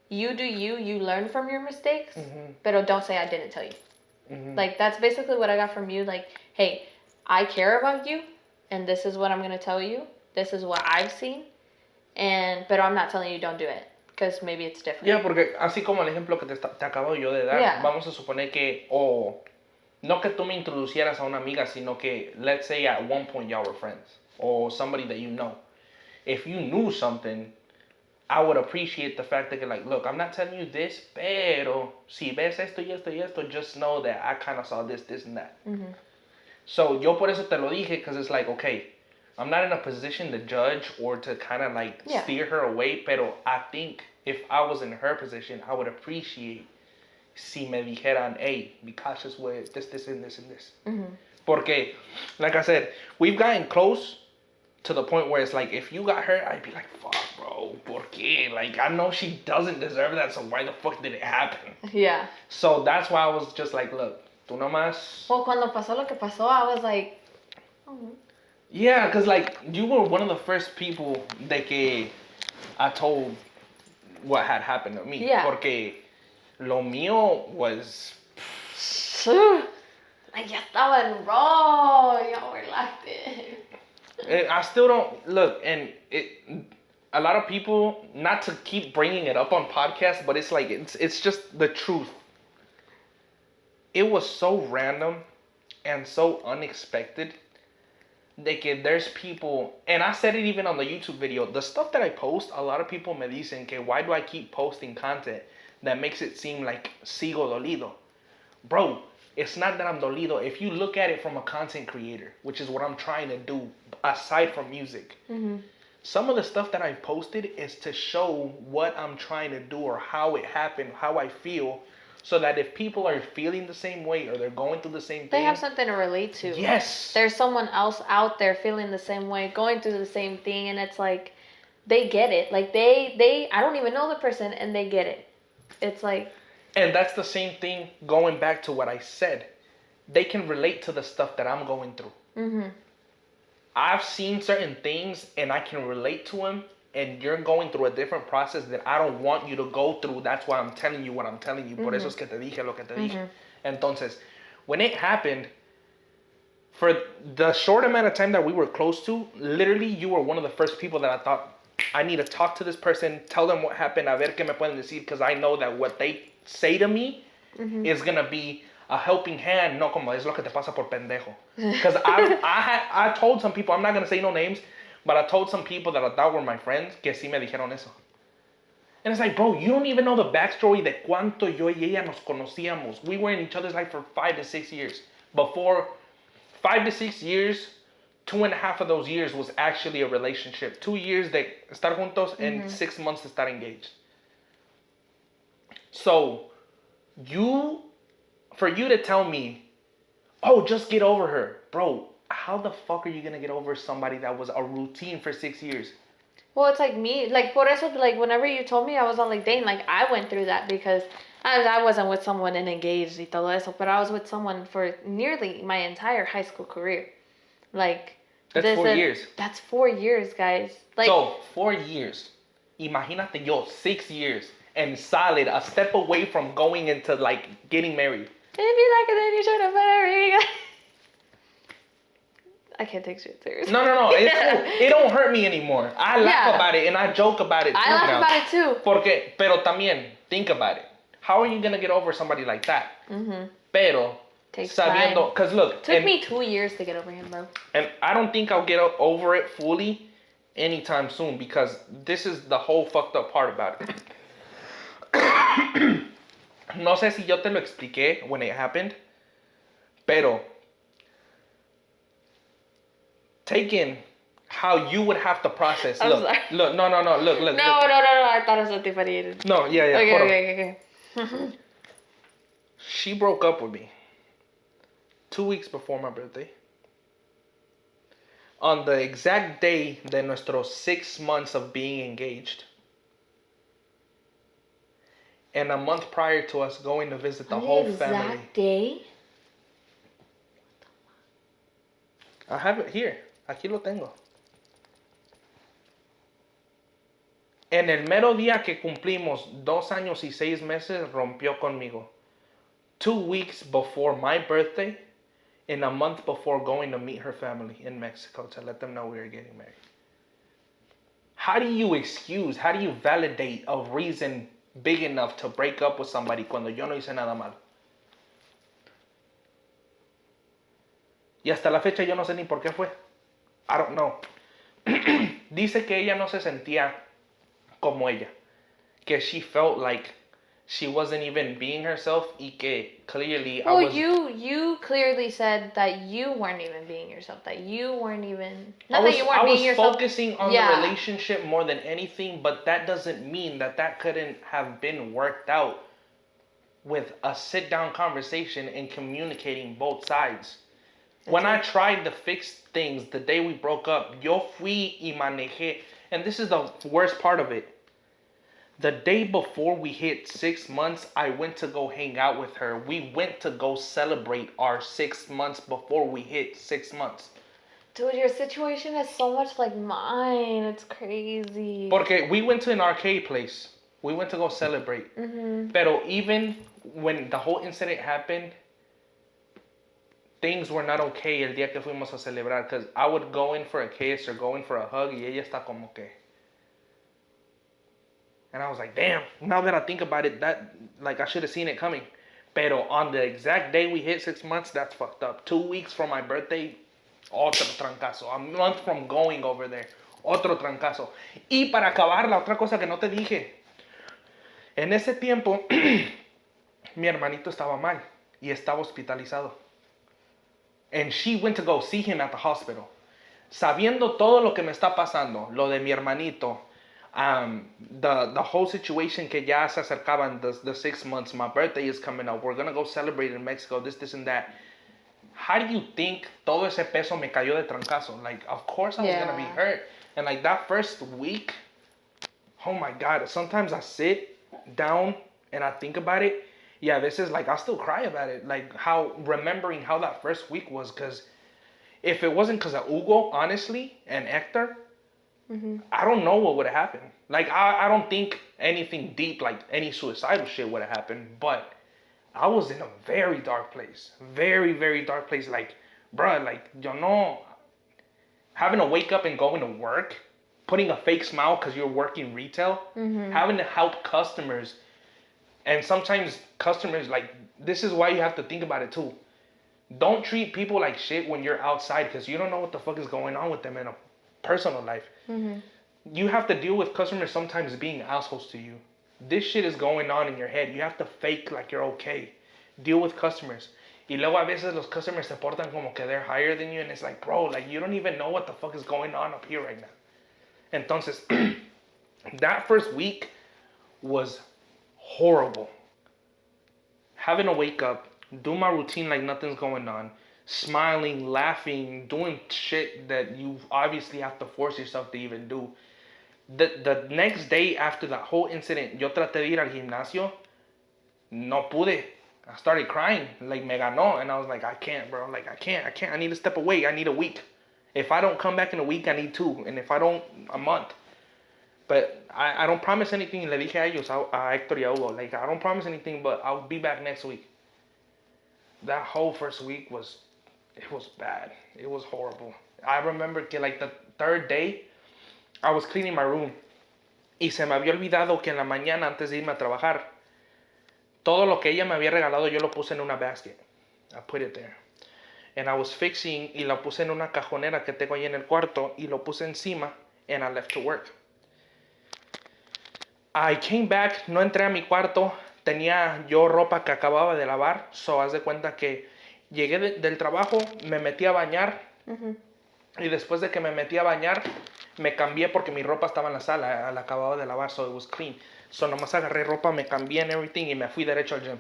you do you learn from your mistakes, pero don't say I didn't tell you. Like, that's basically what I got from you, like, hey, I care about you, and this is what I'm going to tell you. This is what I've seen. Pero I'm not telling you don't do it. Because maybe it's different. Yeah, porque así como el ejemplo que te acabo yo de dar, vamos a suponer que, no que tú me introducieras a una amiga, sino que, let's say at one point y'all were friends. Or somebody that you know. If you knew something, I would appreciate the fact that, like, look, I'm not telling you this, pero si ves esto y esto y esto, just know that I kind of saw this, and that. So, yo por eso te lo dije, because it's like, okay, I'm not in a position to judge or to kind of like steer her away, pero I think if I was in her position, I would appreciate si me dijeran, hey, be cautious with this, and this, and this. Porque, like I said, we've gotten close to the point where it's like, if you got hurt, I'd be like, fuck, bro, ¿por qué? Like, I know she doesn't deserve that, so why the fuck did it happen? Yeah. So that's why I was just like, look, tú nomás... Well, cuando pasó lo que pasó, I was like, oh. Yeah, because like you were one of the first people that I told what had happened to me. Yeah. Porque lo mío was. Like, ya estaban raw. Y'all were locked in. I still don't look, and a lot of people, not to keep bringing it up on podcasts, but it's like it's just the truth. It was so random and so unexpected that there's people, and I said it even on the YouTube video, the stuff that I post, a lot of people me dicen que why do I keep posting content that makes it seem like sigo dolido? Bro, it's not that I'm dolido. If you look at it from a content creator, which is what I'm trying to do, aside from music, some of the stuff that I've posted is to show what I'm trying to do or how it happened, how I feel, so that if people are feeling the same way or they're going through the same thing, They have something to relate to. Yes. There's someone else out there feeling the same way, going through the same thing, and it's like they get it. Like they I don't even know the person and they get it. It's like, and that's the same thing going back to what I said. They can relate to the stuff that I'm going through. I've seen certain things and I can relate to them, and you're going through a different process that I don't want you to go through. That's why I'm telling you what I'm telling you. Por eso es que te dije lo que te dije. Entonces, when it happened, for the short amount of time that we were close to, literally you were one of the first people that I thought, I need to talk to this person, tell them what happened, a ver qué me pueden decir, because I know that what they say to me is going to be a helping hand, no como es lo que te pasa por pendejo. Because I told some people, I'm not going to say no names, but I told some people that I thought were my friends que sí me dijeron eso. And it's like, bro, you don't even know the backstory de cuánto yo y ella nos conocíamos. We were in each other's life for 5 to 6 years. Before 5 to 6 years, 2.5 of those years was actually a relationship. 2 years de estar juntos and 6 months to estar engaged. So, for you to tell me, oh, just get over her. Bro, how the fuck are you going to get over somebody that was a routine for 6 years? well, it's like me. Like, por eso, like, whenever you told me, I was all like, dang, like, I went through that because I wasn't with someone and engaged y todo eso, but I was with someone for nearly my entire high school career. Like, That's 4 years. That's 4 years, guys. Like, So, 4 years. Imagínate yo, 6 years. And solid, a step away from going into, like, getting married. If you like it, then you should have married. I can't take shit serious. No. It don't hurt me anymore. I laugh about it and I joke about it too. I laugh about it too. Pero también, think about it. How are you going to get over somebody like that? Pero, Takes sabiendo, because look. Took me 2 years to get over him, bro. And I don't think I'll get over it fully anytime soon, because this is the whole fucked up part about it. No sé si yo te lo expliqué when it happened, pero take in how you would have to process. I'm sorry. Look. No. Look. No. I thought it was something funny. No, yeah. Okay. She broke up with me 2 weeks before my birthday. On the exact day de nuestros 6 months of being engaged. And a month prior to us going to visit the whole family. Exact day? I have it here. Aquí lo tengo. En el mero día que cumplimos 2 años y 6 meses, rompió conmigo. 2 weeks before my birthday, and a month before going to meet her family in Mexico to let them know we were getting married. How do you validate a reason big enough to break up with somebody cuando yo no hice nada malo? Y hasta la fecha yo no sé ni por qué fue. I don't know. Dice que ella no se sentía como ella. Que she felt like she wasn't even being herself y que clearly well, you clearly said that you weren't even being yourself. That you weren't even... I was yourself. Focusing on the relationship more than anything, but that doesn't mean that couldn't have been worked out with a sit-down conversation and communicating both sides. When I tried to fix things the day we broke up, yo fui y manejé. And this is the worst part of it. The day before we hit 6 months, I went to go hang out with her. We went to go celebrate our 6 months before we hit 6 months. Dude, your situation is so much like mine. It's crazy. Porque we went to an arcade place. We went to go celebrate. Pero even when the whole incident happened, things were not okay el día que fuimos a celebrar. Because I would go in for a kiss or go in for a hug y ella está como que... And I was like, damn, now that I think about it, that, like, I should have seen it coming. Pero on the exact day we hit 6 months, that's fucked up. 2 weeks from my birthday, otro trancazo. A month from going over there, otro trancazo. Y para acabar, la otra cosa que no te dije. En ese tiempo, mi hermanito estaba mal y estaba hospitalizado. And she went to go see him at the hospital. Sabiendo todo lo que me está pasando, lo de mi hermanito, the whole situation que ya se acercaban, the 6 months, my birthday is coming up, we're gonna go celebrate in Mexico, this and that. How do you think todo ese peso me cayó de trancazo? Like, of course I was gonna be hurt. And like that first week, oh my God, sometimes I sit down and I think about it. Yeah, this is like, I still cry about it. Like remembering how that first week was, because if it wasn't because of Hugo, honestly, and Hector, I don't know what would have happened. Like, I don't think anything deep, like any suicidal shit would have happened. But I was in a very dark place. Very, very dark place. Like, bruh, like, you know, having to wake up and going to work, putting a fake smile because you're working retail, having to help customers. And sometimes customers, like, this is why you have to think about it too. Don't treat people like shit when you're outside because you don't know what the fuck is going on with them in a personal life. You have to deal with customers sometimes being assholes to you. This shit is going on in your head. You have to fake like you're okay. Deal with customers. Y luego a veces los customers se portan como que they're higher than you and it's like, bro, like you don't even know what the fuck is going on up here right now. Entonces, that first week was horrible. Having to wake up, do my routine like nothing's going on, smiling, laughing, doing shit that you obviously have to force yourself to even do. The next day after that whole incident, yo traté de ir al gimnasio. No pude. I started crying. Like, me ganó. And I was like, I can't, bro. Like, I can't. I need to step away. I need a week. If I don't come back in a week, I need 2. And if I don't, a month. But I don't promise anything. Le dije a ellos, a Hector y a Hugo. Like, I don't promise anything, but I'll be back next week. That whole first week was bad. It was horrible. I remember que like the third day, I was cleaning my room. Y se me había olvidado que en la mañana antes de irme a trabajar, todo lo que ella me había regalado yo lo puse en una basket. I put it there. And I was fixing y lo puse en una cajonera que tengo ahí en el cuarto y lo puse encima and I left to work. I came back, no entré a mi cuarto, tenía yo ropa que acababa de lavar, so haz de cuenta que llegué del trabajo, me metí a bañar y después de que me metí a bañar, me cambié porque mi ropa estaba en la sala, la acababa de lavar, so it was clean. So nomás agarré ropa, me cambié and everything y me fui derecho al gym.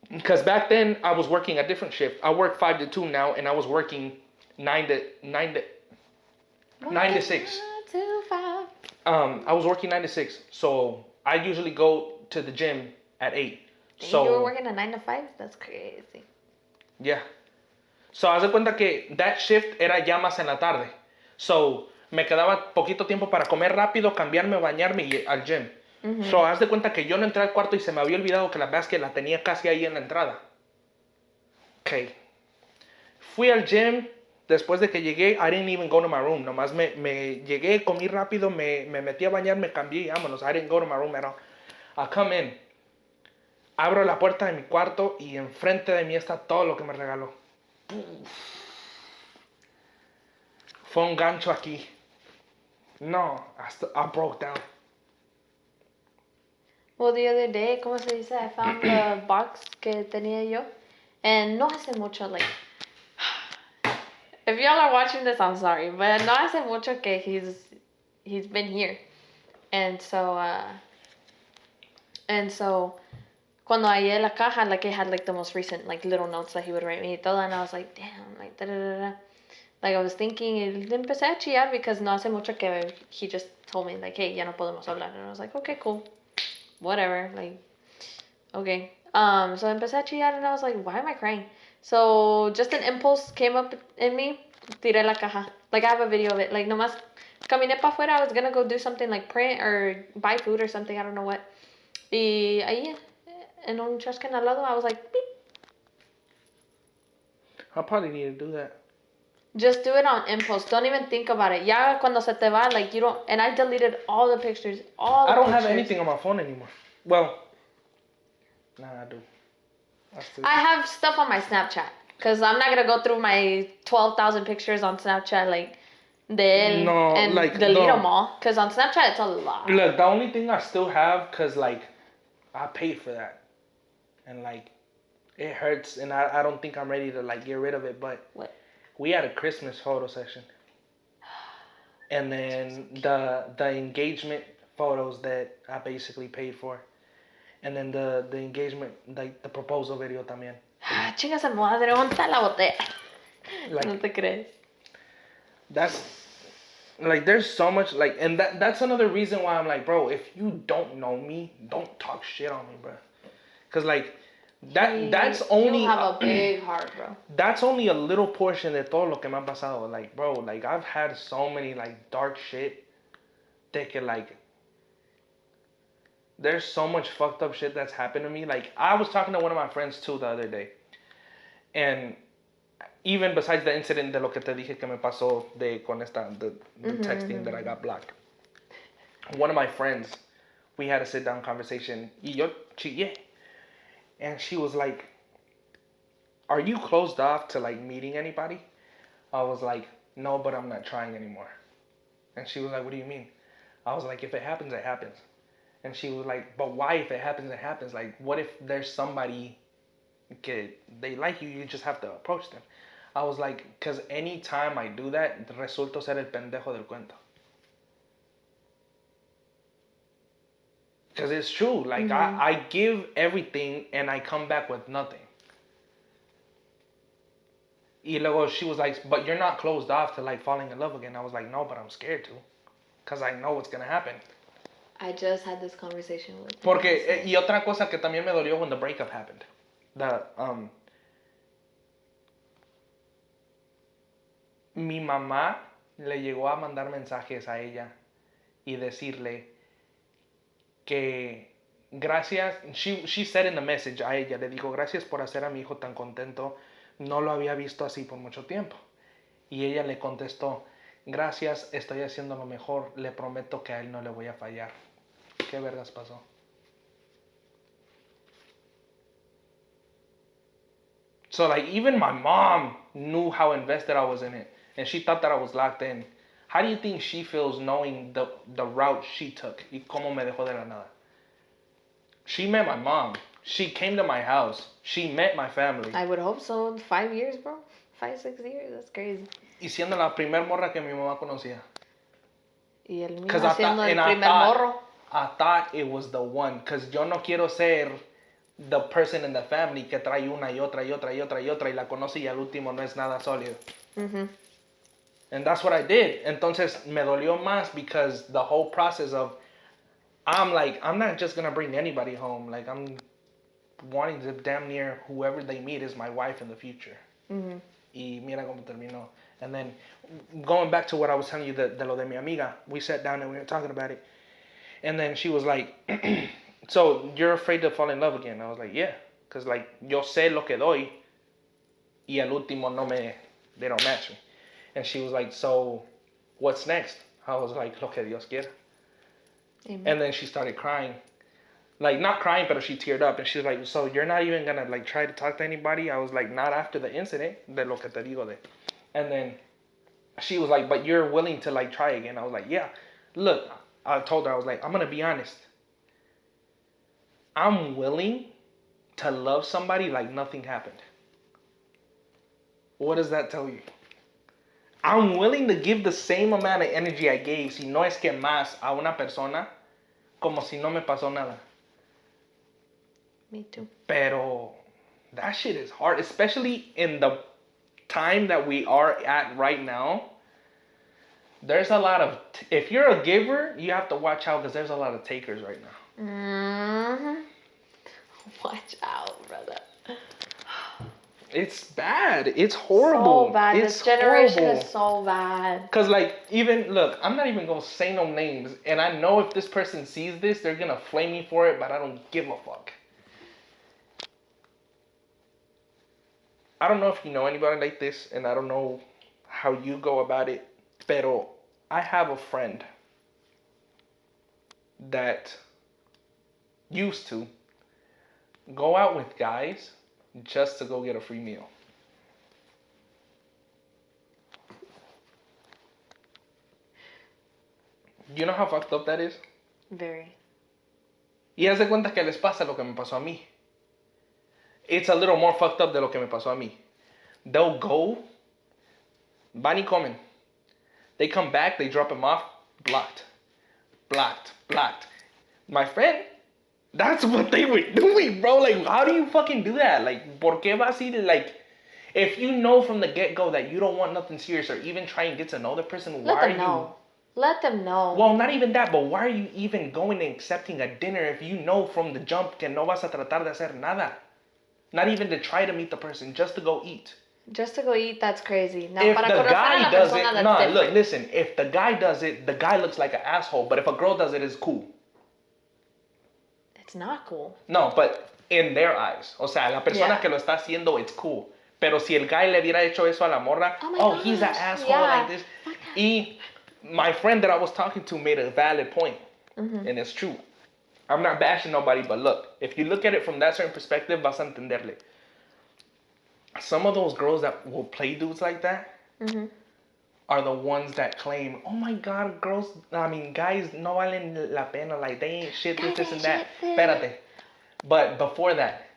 Because back then, I was working a different shift. I work 5 to 2 now, and I was working 9 to 6. 2, 5. I was working 9 to 6, so I usually go to the gym at 8. So you were working a 9 to 5? That's crazy. Yeah. So haz de cuenta que that shift era ya más en la tarde. So me quedaba poquito tiempo para comer rápido, cambiarme, bañarme y al gym. So haz de cuenta que yo no entré al cuarto y se me había olvidado que la basket la tenía casi ahí en la entrada. Okay. Fui al gym. Después de que llegué, I didn't even go to my room. Nomás me llegué, comí rápido, me metí a bañar, me cambié y vámonos. I didn't go to my room at all. I come in. Abro la puerta de mi cuarto y enfrente de mí está todo lo que me regaló. Fue un gancho aquí. No, I broke down. Well, the other day, ¿cómo se dice? I found the box que tenía yo. And no hace mucho, like... If y'all are watching this, I'm sorry. But no hace mucho que he's been here. And so, cuando hallé la caja, like, it had, like, the most recent, like, little notes that he would write me y todo. And I was like, damn, like, da-da-da-da. Like, I was thinking, y empecé a chillar because no hace mucho que he just told me, like, hey, ya no podemos hablar. And I was like, okay, cool. Whatever, like, okay. So empecé a chillar and I was like, why am I crying? So just an impulse came up in me tiré la caja. Like, I have a video of it. Like, nomás caminé para afuera. I was gonna go do something like print or buy food or something. I don't know what. Y ahí, en un trash can al lado, I was like, beep. I probably need to do that. Just do it on impulse. Don't even think about it. Ya cuando se te va, like, you don't... And I deleted all the pictures. I don't have anything on my phone anymore. Well, nah, I do. I have stuff on my Snapchat. Because I'm not going to go through my 12,000 pictures on Snapchat, like, de él and delete them all. Because on Snapchat, it's a lot. Look, the only thing I still have, because, like, I paid for that. And, like, it hurts. And I don't think I'm ready to, like, get rid of it. But what? We had a Christmas photo session. And then the engagement photos that I basically paid for. And then the engagement, like, the proposal video también. Chinga esa madre, ¿dónde está la botella? Like, No te crees. That's like, there's so much, like, and that's another reason why I'm like, bro, if you don't know me, don't talk shit on me, bro. Cause like that's only you have a big heart, bro. That's only a little portion de todo lo que me ha pasado. Like, bro, like, I've had so many, like, dark shit that can, like, there's so much fucked up shit that's happened to me. Like, I was talking to one of my friends too the other day, and even besides the incident de lo que te dije que me pasó the texting that I got blocked. One of my friends, we had a sit down conversation. Y yo chillé. And she was like, "Are you closed off to, like, meeting anybody?" I was like, "No, but I'm not trying anymore." And she was like, "What do you mean?" I was like, "If it happens, it happens." And she was like, "But why if it happens, it happens? Like, what if there's somebody que they like you, you just have to approach them?" I was like, because anytime I do that, resulto ser el pendejo del cuento. Because it's true. Like, I give everything and I come back with nothing. Y luego she was like, "But you're not closed off to, like, falling in love again." I was like, "No, but I'm scared to. Because I know what's going to happen." I just had this conversation with Porque, y otra cosa que también me dolió when the breakup happened. Mi mamá le llegó a mandar mensajes a ella y decirle que gracias, she said in the message a ella, le dijo, "Gracias por hacer a mi hijo tan contento, no lo había visto así por mucho tiempo." Y ella le contestó, "Gracias, estoy haciendo lo mejor, le prometo que a él no le voy a fallar." ¿Qué vergas pasó? So, like, even my mom knew how invested I was in it. And she thought that I was locked in. How do you think she feels knowing the route she took? Y cómo me dejó de la nada. She met my mom. She came to my house. She met my family. I would hope so. 5 years, bro. 5, 6 years. That's crazy. Y siendo la primer morra que mi mamá conocía. Y el mío siendo el primer morro. I thought it was the one. Because yo no quiero ser the person in the family que trae una y otra y otra y otra y otra y la conoce y al último no es nada sólido. And that's what I did. Entonces me dolió más because the whole process of, I'm like, I'm not just going to bring anybody home. Like, I'm wanting to damn near whoever they meet is my wife in the future. Y mira cómo terminó. And then going back to what I was telling you, de lo de mi amiga, we sat down and we were talking about it. And then she was like, "So you're afraid to fall in love again?" I was like, "Yeah." Because, like, yo sé lo que doy y al último they don't match me. And she was like, "So what's next?" I was like, "Lo que Dios quiera." Amen. And then she started crying. Like, not crying, but she teared up. And she's like, "So you're not even going to, like, try to talk to anybody?" I was like, "Not after the incident, de lo que te digo de." And then she was like, "But you're willing to, like, try again?" I was like, "Yeah." Look, I told her, I was like, "I'm going to be honest. I'm willing to love somebody like nothing happened." What does that tell you? I'm willing to give the same amount of energy I gave, si no es que más, a una persona, como si no me pasó nada. Me too. Pero that shit is hard, especially in the time that we are at right now. There's a lot of, if you're a giver, you have to watch out because there's a lot of takers right now. Watch out, brother. It's bad. It's horrible. So bad. It's This generation horrible. is so bad. Because, like, even, look, I'm not even going to say no names. And I know if this person sees this, they're going to flame me for it, but I don't give a fuck. I don't know if you know anybody like this, and I don't know how you go about it, pero I have a friend that used to go out with guys just to go get a free meal. You know how fucked up that is? Very. Y haz de cuenta que les pasa lo que me pasó a mí. It's a little more fucked up de lo que me pasó a mí. They'll go, van y comen. They come back, they drop him off, blocked. Blocked, blocked. My friend, that's what they were doing, bro. Like, how do you fucking do that? Like, ¿por qué vas a ir? Like, if you know from the get-go that you don't want nothing serious or even try and get to know the person, why are you... Let them know. Well, not even that, but why are you even going and accepting a dinner if you know from the jump que no vas a tratar de hacer nada? Not even to try to meet the person, just to go eat. Just to go eat, that's crazy. Now, If para the conocer a guy la does persona, it, that's no, different. look, listen. If the guy does it, the guy looks like an asshole. But if a girl does it, it's cool. It's not cool. No, but in their eyes. O sea, la persona Yeah. que lo está haciendo, it's cool. Pero si el guy le hubiera hecho eso a la morra, Oh, he's an gosh, asshole yeah. like this. Y my friend that I was talking to made a valid point. Mm-hmm. And it's true. I'm not bashing nobody, but look, if you look at it from that certain perspective, vas a entenderle. Some of those girls that will play dudes like that Mm-hmm. are the ones that claim, oh my god, guys no valen la pena, like they ain't shit, this and that. Espérate. But before that,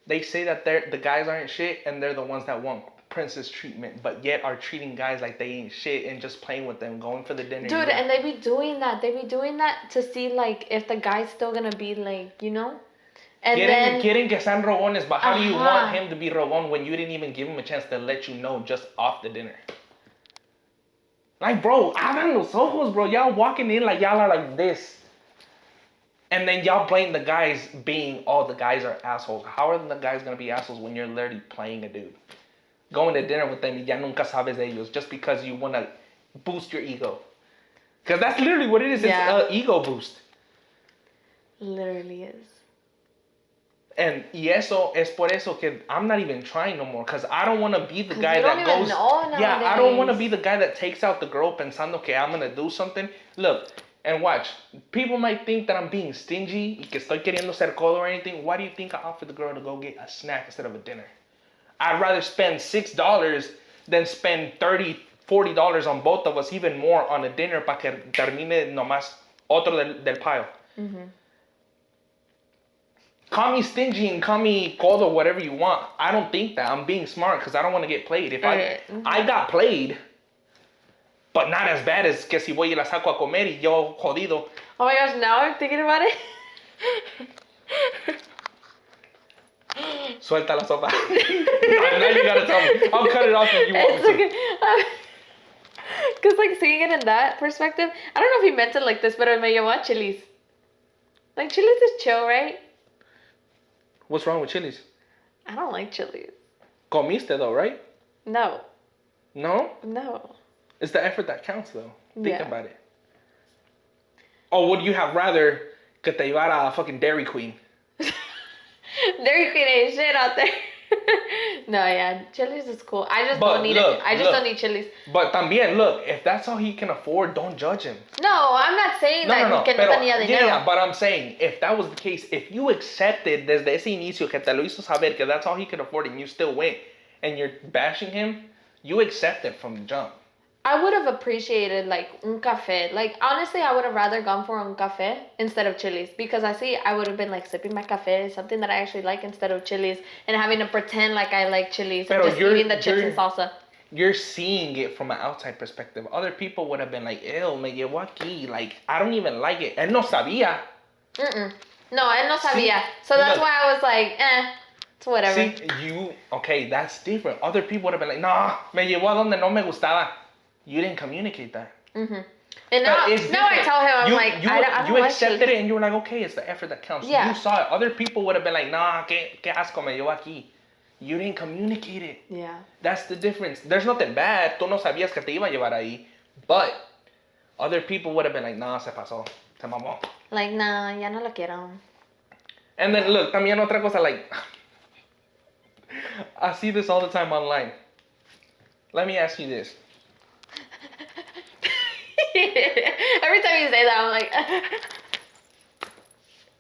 they say that the guys aren't shit and they're the ones that want princess treatment, but yet are treating guys like they ain't shit and just playing with them, going for the dinner. Dude, and they be doing that. They be doing that to see, like, if the guy's still gonna be, like, you know? And Quieren que sean rogones, but how do you Uh-huh. want him to be rogon when you didn't even give him a chance to let you know just off the dinner? Like, bro, abran los ojos, bro. Y'all walking in like y'all are like this. And then y'all blame the guys being, the guys are assholes. How are the guys gonna be assholes when you're literally playing a dude? Going to dinner with them y ya nunca sabes de ellos just because you wanna boost your ego. Because that's literally what it is. Yeah. It's an ego boost. literally is. And y eso es por eso que I'm not even trying no more. Because I don't want to be the guy you don't that even goes. know Yeah, I don't want to nowadays. be the guy that takes out the girl pensando que I'm going to do something. Look, and watch. People might think that I'm being stingy y que estoy queriendo ser codo or anything. Why do you think I offered the girl to go get a snack instead of a dinner? I'd rather spend $6 than spend $30, $40 on both of us, even more on a dinner para que termine nomás otro del pile. Mm-hmm. Call me stingy and call me cold or whatever you want. I don't think that. I'm being smart because I don't want to get played. If I got played, but not as bad as que si voy y la saco a comer y yo jodido. Oh my gosh, now I'm thinking about it. Suelta la sopa. Now you gotta tell me. I'll cut it off if you want me to. Because, like, seeing it in that perspective, I don't know if he meant it like this, but me llevó a Chili's. Like, Chili's is chill, right? What's wrong with Chili's? I don't like Chili's. Comiste though, right? No. No? No. It's the effort that counts though. Think Yeah. about it. Or would you have rather que te llevara a fucking Dairy Queen? Dairy Queen ain't shit out there. No, yeah, Chili's is cool. I just But don't need look, it. I just look. don't need Chili's. But también, look, if that's all he can afford, don't judge him. No, I'm not saying that que no pero, tenía dinero. yeah, but I'm saying, if that was the case, if you accepted desde ese inicio que te lo hizo saber que that's all he could afford and you still went and you're bashing him, you accept it from the jump. I would have appreciated, like, un café. Like, honestly, I would have rather gone for un café instead of Chili's. Because I would have been, like, sipping my café, something that I actually like, instead of Chili's. And having to pretend like I like Chili's and Pero just eating the chips and salsa. You're seeing it from an outside perspective. Other people would have been like, ew, me llevó aquí. Like, I don't even like it. Él no sabía. Mm-mm. No, él no sabía. See, So that's look. why I was like, it's whatever. See, okay, that's different. Other people would have been like, nah, me llevó a donde no me gustaba. You didn't communicate that. Mm-hmm. And now I tell him, I'm like, I don't you like accepted Chili's. it and you were like, okay, it's the effort that counts. Yeah. You saw it. Other people would have been like, nah, que asco me llevó aquí. You didn't communicate it. Yeah. That's the difference. There's nothing bad. Tú no sabías que te iba a llevar ahí. But other people would have been like, nah, se pasó. Se mamó. Like, nah, ya no lo quiero. And then look, también otra cosa, like, I see this all the time online. Let me ask you this. Every time you say that, I'm like,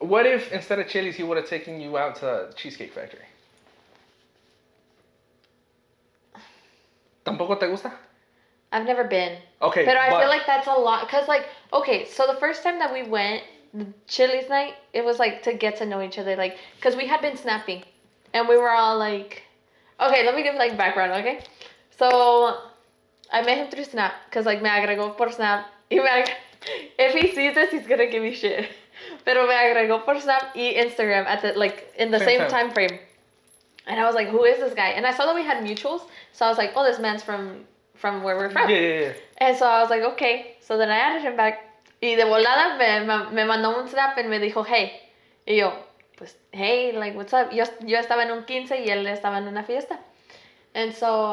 What if instead of Chili's, he would have taken you out to Cheesecake Factory? ¿Tampoco te gusta? I've never been. Okay, but I feel like that's a lot. Because, like, okay, so the first time that we went, the Chili's night, it was, like, to get to know each other. Like, because we had been snapping. And we were all, like... Okay, let me give, like, background, okay? So, I met him through Snap. Because, like, me agregó por Snap. If he sees this, he's going to give me shit. Pero me agregó por Snap y Instagram at the, like, in the same time frame. And I was like, who is this guy? And I saw that we had mutuals. So I was like, oh, this man's from where we're from. Yeah. And so I was like, okay. So then I added him back. Y de volada me mandó un snap y me dijo, hey. Y yo, pues, hey, like, what's up? Yo estaba en un 15 y él estaba en una fiesta. And so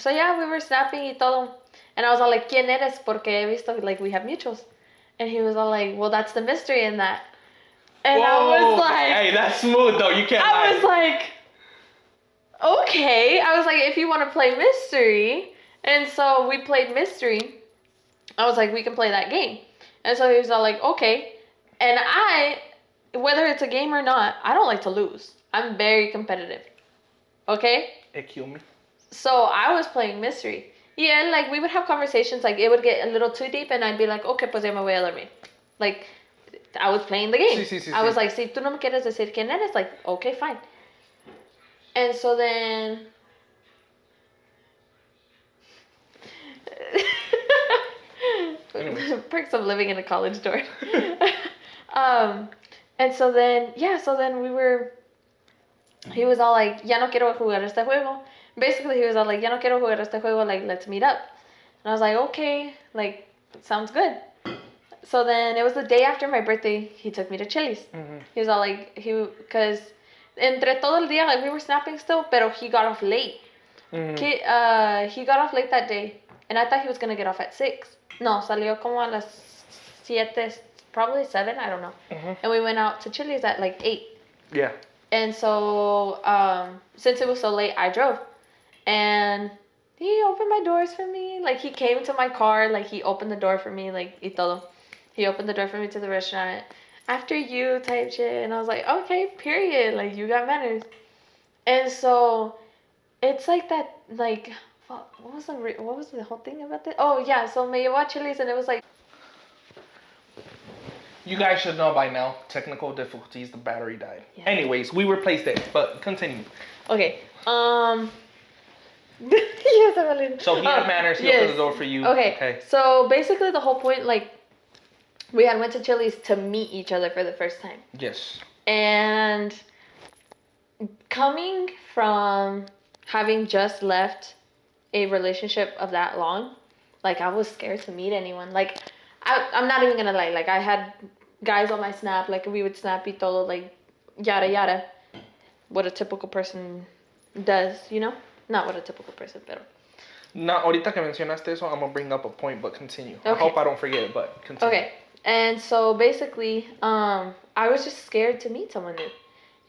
yeah, we were snapping y todo. And I was all like, ¿quién eres? Porque he visto, like, we have mutuals. And he was all like, well, that's the mystery in that. And I was like... Hey, that's smooth, though. You can't lie. I was like... Okay. I was like, if you want to play mystery. And so we played mystery. I was like, we can play that game. And so he was all like, okay. And whether it's a game or not, I don't like to lose. I'm very competitive. Okay? It killed me. So I was playing mystery. Yeah, like we would have conversations, like it would get a little too deep and I'd be like, okay, pues ya me voy a dormir. Like, I was playing the game. Sí. I was like, si tú no me quieres decir quién eres, like, okay, fine. And so then... Perks of living in a college dorm. And so then, he was all like, ya no quiero jugar este juego. Basically, he was all like, ya no quiero jugar este juego, like, let's meet up. And I was like, okay, like, sounds good. So then it was the day after my birthday, he took me to Chili's. Mm-hmm. He was all like, because entre todo el día, like, we were snapping still, pero he got off late. Mm-hmm. He got off late that day, and I thought he was going to get off at 6. No, salió como a las 7, probably 7, I don't know. Mm-hmm. And we went out to Chili's at like 8. Yeah. And so, since it was so late, I drove. And he opened my doors for me. Like, he came to my car, like, he opened the door for me, like, y todo. He opened the door for me to the restaurant. After you type shit. And I was like, okay, period. Like, you got manners. And so, it's like that, like, what was the whole thing about this? Oh, yeah, so me llevó a Chili's and it was like... You guys should know by now, technical difficulties, the battery died. Yeah. Anyways, we replaced it, but continue. Okay, So he had manners, he opened the door for you. Okay, so basically the whole point, like, we had went to Chili's to meet each other for the first time. Yes. And coming from having just left a relationship of that long, like, I was scared to meet anyone. Like, I'm not even gonna lie, like, I had guys on my Snap, like, we would snap y todo, like, yada yada. What a typical person does, you know? Not what a typical person, pero... No, ahorita que mencionaste eso, I'm gonna bring up a point, but continue. Okay. I hope I don't forget it, but continue. Okay, and so basically, I was just scared to meet someone new.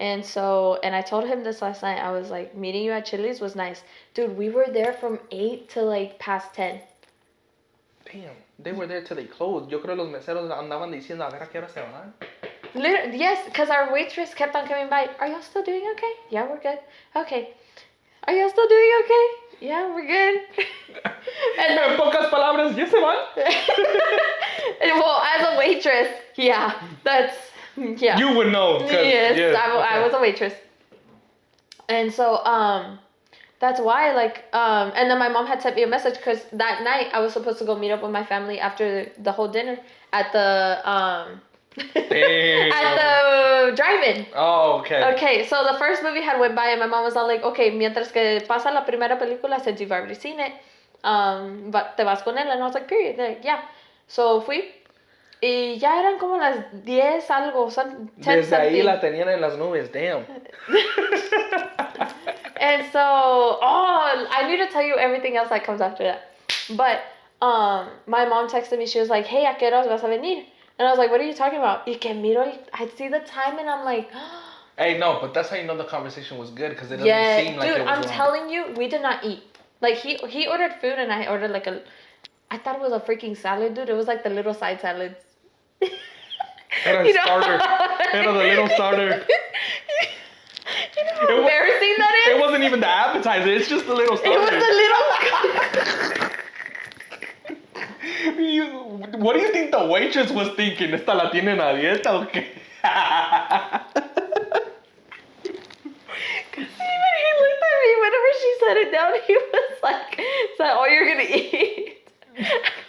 And I told him this last night, I was like, meeting you at Chili's was nice. Dude, we were there from 8 to, like, past 10. Damn, they were there till they closed. Yo creo los meseros andaban diciendo, a ver a qué hora se van. Literally, yes, because our waitress kept on coming by. Are y'all still doing okay? Yeah, we're good. Okay. Are y'all still doing okay? Yeah, we're good. And en pocas palabras, ¿ya se van? Well, as a waitress, yeah, yeah. You would know. Yes, I was a waitress. And so, that's why, like, and then my mom had sent me a message because that night I was supposed to go meet up with my family after the whole dinner at the, at the drive-in. Oh, okay. Okay, so the first movie had went by and my mom was all like, okay, mientras que pasa la primera película, since you've already seen it, but te vas con él. And I was like, period. Like, yeah. So fui. Y ya eran como las 10 algo, son 10 Desde something. ahí la tenían en las nubes, damn. And so, oh, I need to tell you everything else that comes after that. But my mom texted me. She was like, "Hey, ¿a qué horas vas a venir?" And I was like, "What are you talking about?" Y que miro, I see the time, and I'm like, Hey, no, but that's how you know the conversation was good, because it doesn't seem like dude, it was I'm long. telling you, we did not eat. Like he ordered food, and I ordered like I thought it was a freaking salad, dude. It was like the little side salads. Era a starter. Era the little starter. You know how embarrassing that is? It wasn't even the appetizer. It's just the little starter. It was the little. What do you think the waitress was thinking? ¿Esta la tienen a dieta o qué? Even he looked at me whenever she set it down. He was like, "Is that all you're gonna eat?"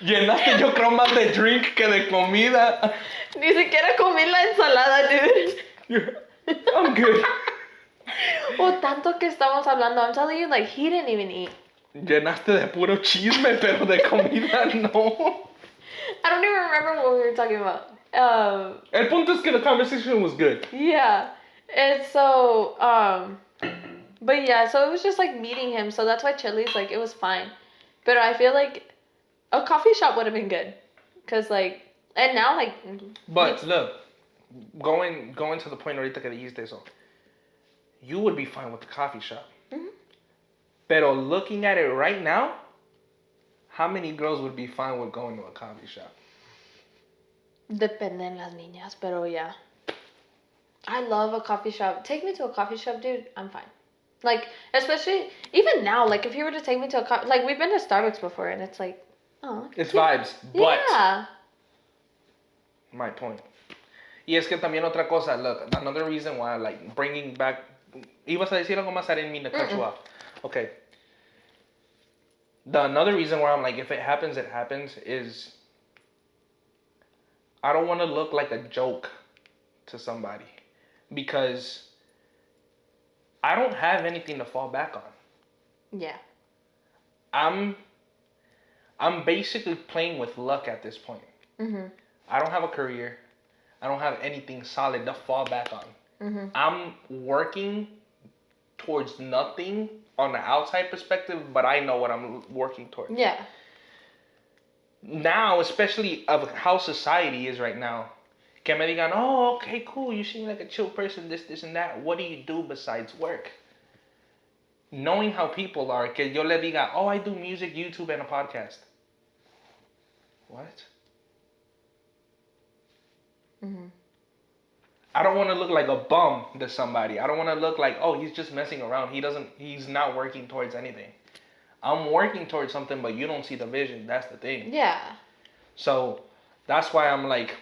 Llenaste yo creo más de drink que de comida. Ni siquiera comí la ensalada, dude. I'm good. O tanto que estamos hablando. I'm telling you, like, he didn't even eat. Llenaste de puro chisme, pero de comida no. I don't even remember what we were talking about. El punto es que the conversation was good. Yeah. And so, but yeah, so it was just like meeting him. So that's why Chili's, like, it was fine. But I feel like a coffee shop would have been good. Cause like, and now like. But look, going to the point ahorita que dijiste eso, you would be fine with the coffee shop. Mm-hmm. Pero looking at it right now, how many girls would be fine with going to a coffee shop? Dependen las niñas, pero yeah. I love a coffee shop. Take me to a coffee shop, dude. I'm fine. Like, especially even now, like if you were to take me to a like we've been to Starbucks before, and it's like, oh. It's vibes, but yeah. My point. Y es que también otra cosa. Look, another reason why, like, bringing back. Ibas a decir algo más. I didn't mean to cut you off. Okay. Another reason why I'm like, if it happens, it happens, is I don't want to look like a joke to somebody, because I don't have anything to fall back on. Yeah. I'm basically playing with luck at this point. Mm-hmm. I don't have a career. I don't have anything solid to fall back on. Mm-hmm. I'm working towards nothing on the outside perspective, but I know what I'm working towards. Yeah. Now, especially of how society is right now, que me digan, oh, okay, cool, you seem like a chill person, this, and that. What do you do besides work? Knowing how people are, que yo le diga, oh, I do music, YouTube, and a podcast. What? Mm-hmm. I don't want to look like a bum to somebody. I don't want to look like, oh, he's just messing around. He's not working towards anything. I'm working towards something, but you don't see the vision. That's the thing. Yeah. So that's why I'm like,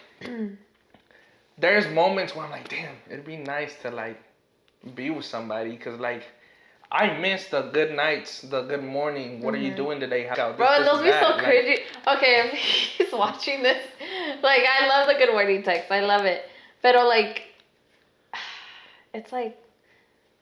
there's moments where I'm like, damn, it'd be nice to like be with somebody, because like I miss the good nights, the good morning. What are you doing today? Bro, those be so cringy. Okay, if he's watching this, like, I love the good morning text. I love it. Pero like, it's like,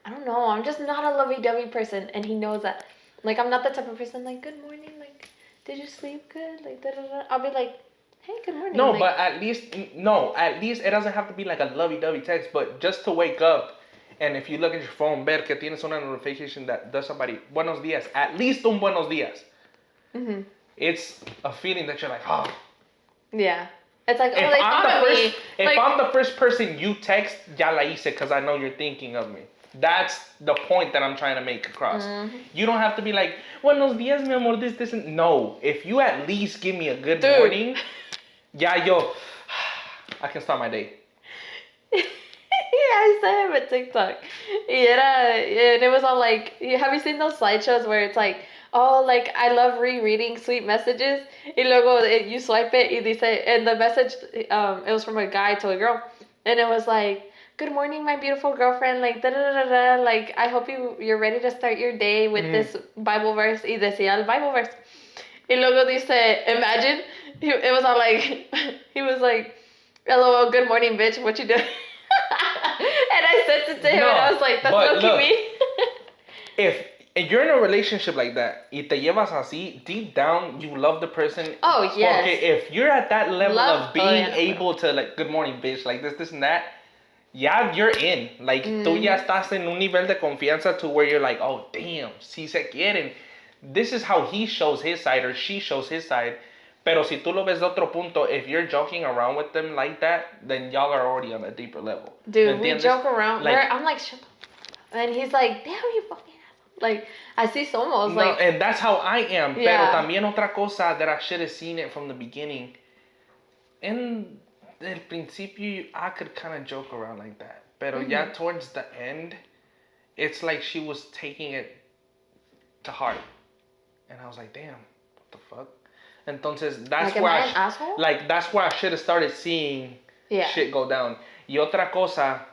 I don't know. I'm just not a lovey-dovey person, and he knows that. Like, I'm not the type of person like, good morning, like, did you sleep good? Like, da-da-da. I'll be like, hey, good morning. No, like, but at least it doesn't have to be like a lovey-dovey text, but just to wake up, and if you look at your phone, ver que tienes una notification that does somebody, buenos días, at least un buenos días. Mm-hmm. It's a feeling that you're like, oh. Yeah. It's like, oh, they thought of me. If I'm the first person you text, ya la hice, because I know you're thinking of me. That's the point that I'm trying to make across. Mm-hmm. You don't have to be like, buenos días, mi amor, this, and... No. If you at least give me a good morning, ya yo, I can start my day. Yeah, I saw him at TikTok. And it was all like, have you seen those slideshows where it's like, oh, like, I love rereading sweet messages. Y luego you swipe it, y dice, and the message, it was from a guy to a girl. And it was like, good morning, my beautiful girlfriend. Like, da-da-da-da-da. Like, I hope you're ready to start your day with this Bible verse. Y decía el Bible verse. Y luego dice, imagine, it was all like, he was like, LOL, good morning, bitch. What you doing? And I sent it to him, and I was like, that's low-key me. If you're in a relationship like that, y te llevas así, deep down, you love the person. Oh, yes. Okay, if you're at that level of being able to, like, good morning, bitch, like this, and that, ya you're in. Like, tú ya estás en un nivel de confianza to where you're like, oh, damn, si se quieren. This is how he shows his side or she shows his side. Pero si tú lo ves de otro punto, if you're joking around with them like that, then y'all are already on a deeper level. Dude, we joke around. Like, I'm like, shut the fuck up. And he's like, damn, you fucking asshole. Like, así somos. No, like, and that's how I am. Yeah. Pero también otra cosa that I should have seen it from the beginning. In el principio, I could kind of joke around like that. Pero ya towards the end, it's like she was taking it to heart. And I was like, damn, what the fuck? Entonces, that's like, where am I an asshole? like, that's where I should have started seeing shit go down. Y otra cosa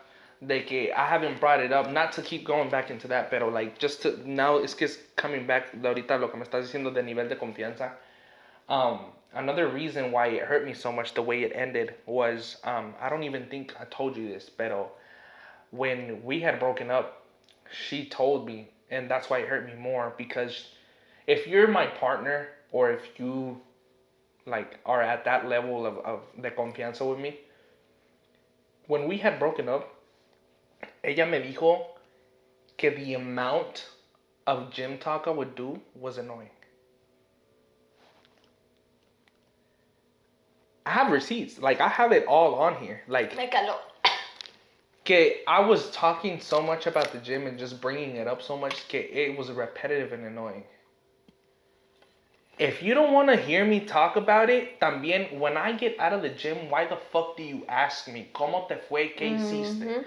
de que I haven't brought it up, not to keep going back into that, pero like, just to, now es que es coming back de ahorita lo que me estás diciendo de nivel de confianza. Another reason why it hurt me so much the way it ended was, I don't even think I told you this, pero when we had broken up, she told me, and that's why it hurt me more, because if you're my partner, or if you like are at that level of de confianza with me, when we had broken up, ella me dijo que the amount of gym talk I would do was annoying. I have receipts. Like, I have it all on here. Like, Me caló. que I was talking so much about the gym and just bringing it up so much que it was repetitive and annoying. If you don't want to hear me talk about it, también, when I get out of the gym, why the fuck do you ask me? ¿Cómo te fue? ¿Qué hiciste?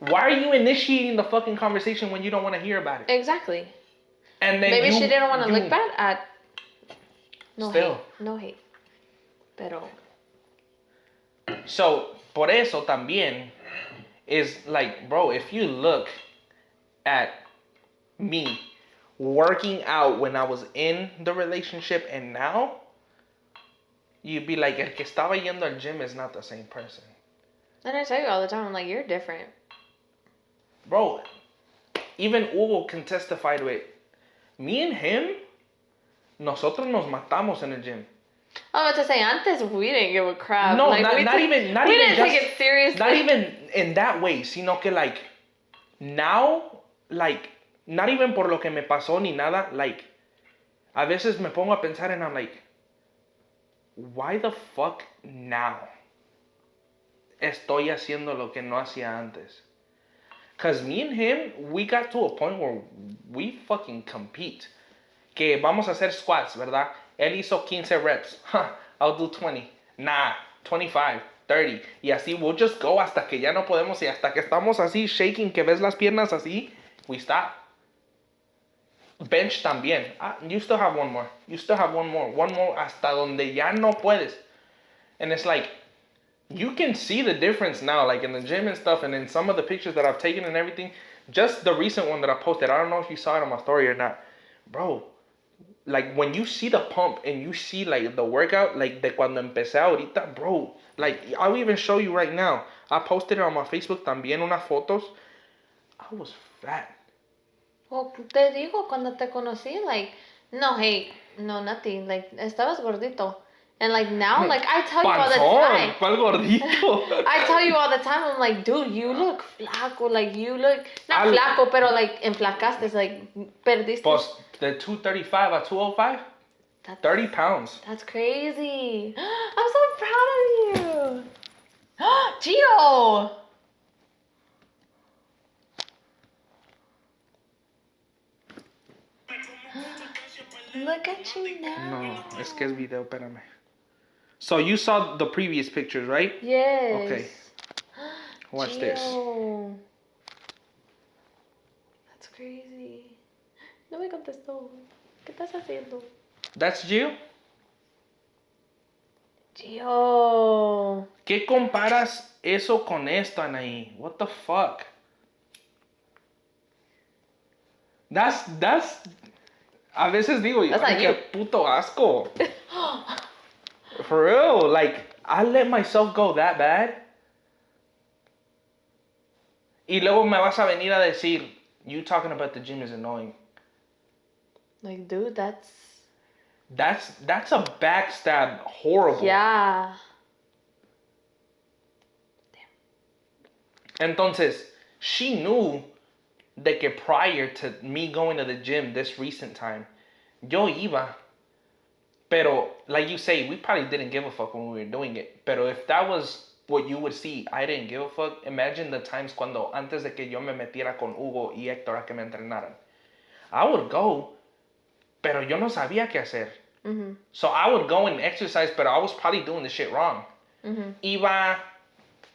Why are you initiating the fucking conversation when you don't want to hear about it? Exactly. And then maybe she didn't want to look bad at. No still. hate. No hate. Pero. So, por eso también is like, bro, if you look at me working out when I was in the relationship and now, you'd be like, el que estaba yendo al gym is not the same person. And I tell you all the time, I'm like, you're different. Bro, even Hugo can testify to it. Me and him, nosotros nos matamos en el gym. I was about to say, antes we didn't give a crap. No, like, not even we didn't just, take it seriously. Not even in that way, sino que like, now, like, not even por lo que me pasó ni nada, like, a veces me pongo a pensar and I'm like, why the fuck now estoy haciendo lo que no hacía antes? Because me and him, we got to a point where we fucking compete. Que vamos a hacer squats, ¿verdad? Él hizo 15 reps. Huh, I'll do 20. Nah, 25, 30. Y así we'll just go hasta que ya no podemos y hasta que estamos así shaking, que ves las piernas así, we stop. Bench también. Ah, you still have one more. You still have one more. One more hasta donde ya no puedes. And it's like, you can see the difference now, like in the gym and stuff, and in some of the pictures that I've taken and everything. Just the recent one that I posted, I don't know if you saw it on my story or not. Bro, like when you see the pump and you see like the workout, like de cuando empecé ahorita, bro, like I'll even show you right now. I posted it on my Facebook también, unas fotos. I was fat. Well, te digo, cuando te conocí, like, no hate, no nothing. Like, estabas gordito. And like now, like I tell you all the time. ¿Cuál gordito? I tell you all the time, I'm like, dude, you look flaco. Like, you look, not flaco, pero like, enflacaste, like, perdiste. Pues, de 235 a 205? 30 pounds. That's crazy. I'm so proud of you. Gio! Look at you now. No, es que es video, espérame. So you saw the previous pictures, right? Yes. Okay. Watch Gio. this. That's crazy. No me contestó. ¿Qué estás haciendo? That's Gio? Gio. ¿Qué comparas eso con esto, Anaí? What the fuck? That's a veces digo, ay, qué puto asco. For real, like, I let myself go that bad. Y luego me vas a venir a decir, you talking about the gym is annoying. Like, dude, that's a backstab, horrible. Yeah. Entonces, she knew de que prior to me going to the gym this recent time, yo iba. Pero, like you say, we probably didn't give a fuck when we were doing it. Pero if that was what you would see, I didn't give a fuck. Imagine the times cuando antes de que yo me metiera con Hugo y Héctor a que me entrenaran. I would go, pero yo no sabía qué hacer. So I would go and exercise, but I was probably doing the shit wrong. Iba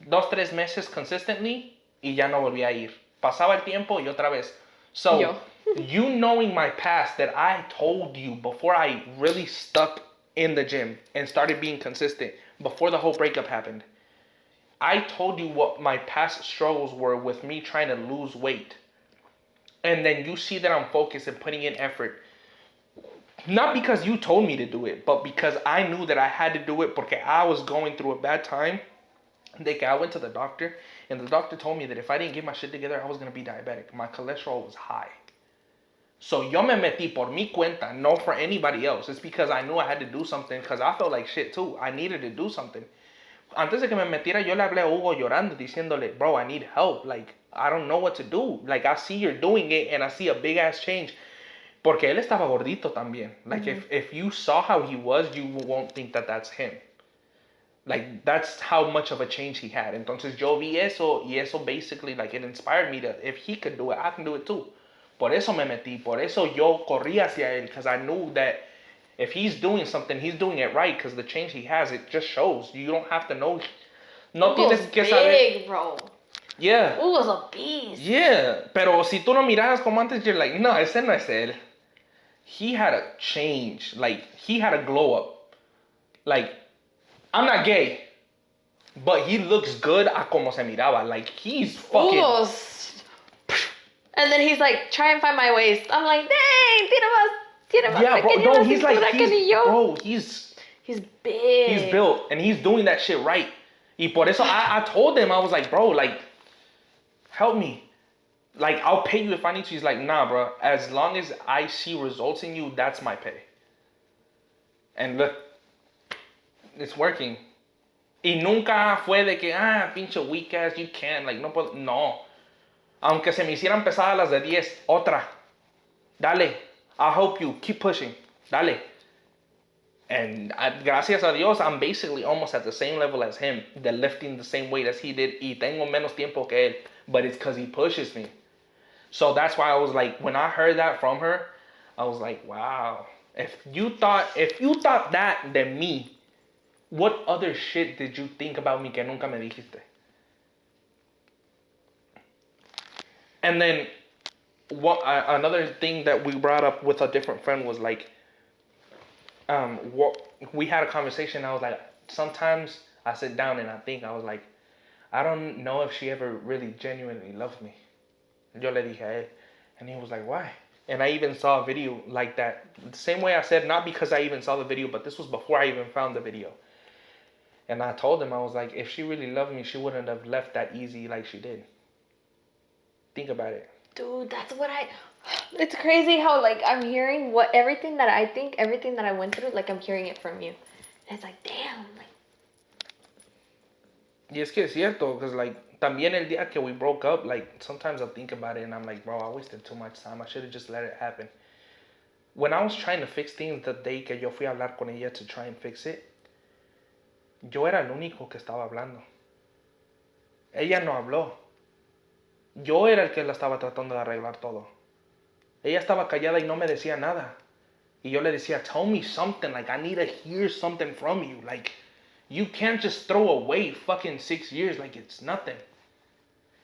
2-3 meses consistently y ya no volví a ir. Pasaba el tiempo y otra vez. So, you knowing my past that I told you before I really stuck in the gym and started being consistent, before the whole breakup happened, I told you what my past struggles were with me trying to lose weight. And then you see that I'm focused and putting in effort. Not because you told me to do it, but because I knew that I had to do it porque I was going through a bad time. I went to the doctor, and the doctor told me that if I didn't get my shit together, I was going to be diabetic. My cholesterol was high. So yo me metí por mi cuenta, no for anybody else. It's because I knew I had to do something, because I felt like shit too. I needed to do something. Antes de que me metiera, yo le hablé a Hugo llorando, diciéndole, bro, I need help. Like, I don't know what to do. Like, I see you're doing it, and I see a big-ass change. Porque él estaba gordito también. Like, if you saw how he was, you won't think that that's him. Like, that's how much of a change he had. Entonces, yo vi eso, y eso basically, like, it inspired me to, if he could do it, I can do it too. Por eso me metí. Por eso yo corrí hacia él, because I knew that if he's doing something, he's doing it right, because the change he has, it just shows. You don't have to know. No Hugo's tienes que big, saber. bro. Yeah. Hugo's a beast. Yeah. Pero si tú no miras como antes, you're like, no, ese no es él. He had a change. Like, he had a glow up. Like, I'm not gay, but he looks good a como se miraba. Like, he's fucking... Hugo's... And then he's like, try and find my waist. I'm like, dang, tiene más Yeah, bro, pequeña no, la he's like, cintura que ni yo. bro, He's big. He's built, and he's doing that shit right. Y por eso I told him, I was like, bro, like, help me. Like, I'll pay you if I need to. He's like, nah, bro, as long as I see results in you, that's my pay. And look, it's working. Y nunca fue de que, pinche weak ass, you can't, like, no puedo. No. Aunque se me hicieran pesadas las de 10, otra. Dale. I'll help you. Keep pushing. Dale. And gracias a Dios, I'm basically almost at the same level as him. They're lifting the same weight as he did. Y tengo menos tiempo que él. But it's because he pushes me. So that's why I was like, when I heard that from her, I was like, wow. If you thought that de me, what other shit did you think about me que nunca me dijiste? And then another thing that we brought up with a different friend was like, we had a conversation. I was like, sometimes I sit down and I think, I was like, I don't know if she ever really genuinely loved me. Yo le dije a él. And he was like, why? And I even saw a video like that. The same way I said, not because I even saw the video, but this was before I even found the video. And I told him, I was like, if she really loved me, she wouldn't have left that easy like she did. Think about it. Dude, that's what it's crazy how, like, I'm hearing everything that I think, everything that I went through, like, I'm hearing it from you. And it's like, damn, like. Y es que es cierto, because, like, también el día que we broke up, like, sometimes I'll think about it and I'm like, bro, I wasted too much time. I should have just let it happen. When I was trying to fix things the day que yo fui a hablar con ella to try and fix it, yo era el único que estaba hablando. Ella no habló. Yo era el que la estaba tratando de arreglar todo. Ella estaba callada y no me decía nada. Y yo le decía, tell me something. Like, I need to hear something from you. Like, you can't just throw away fucking 6 years like it's nothing.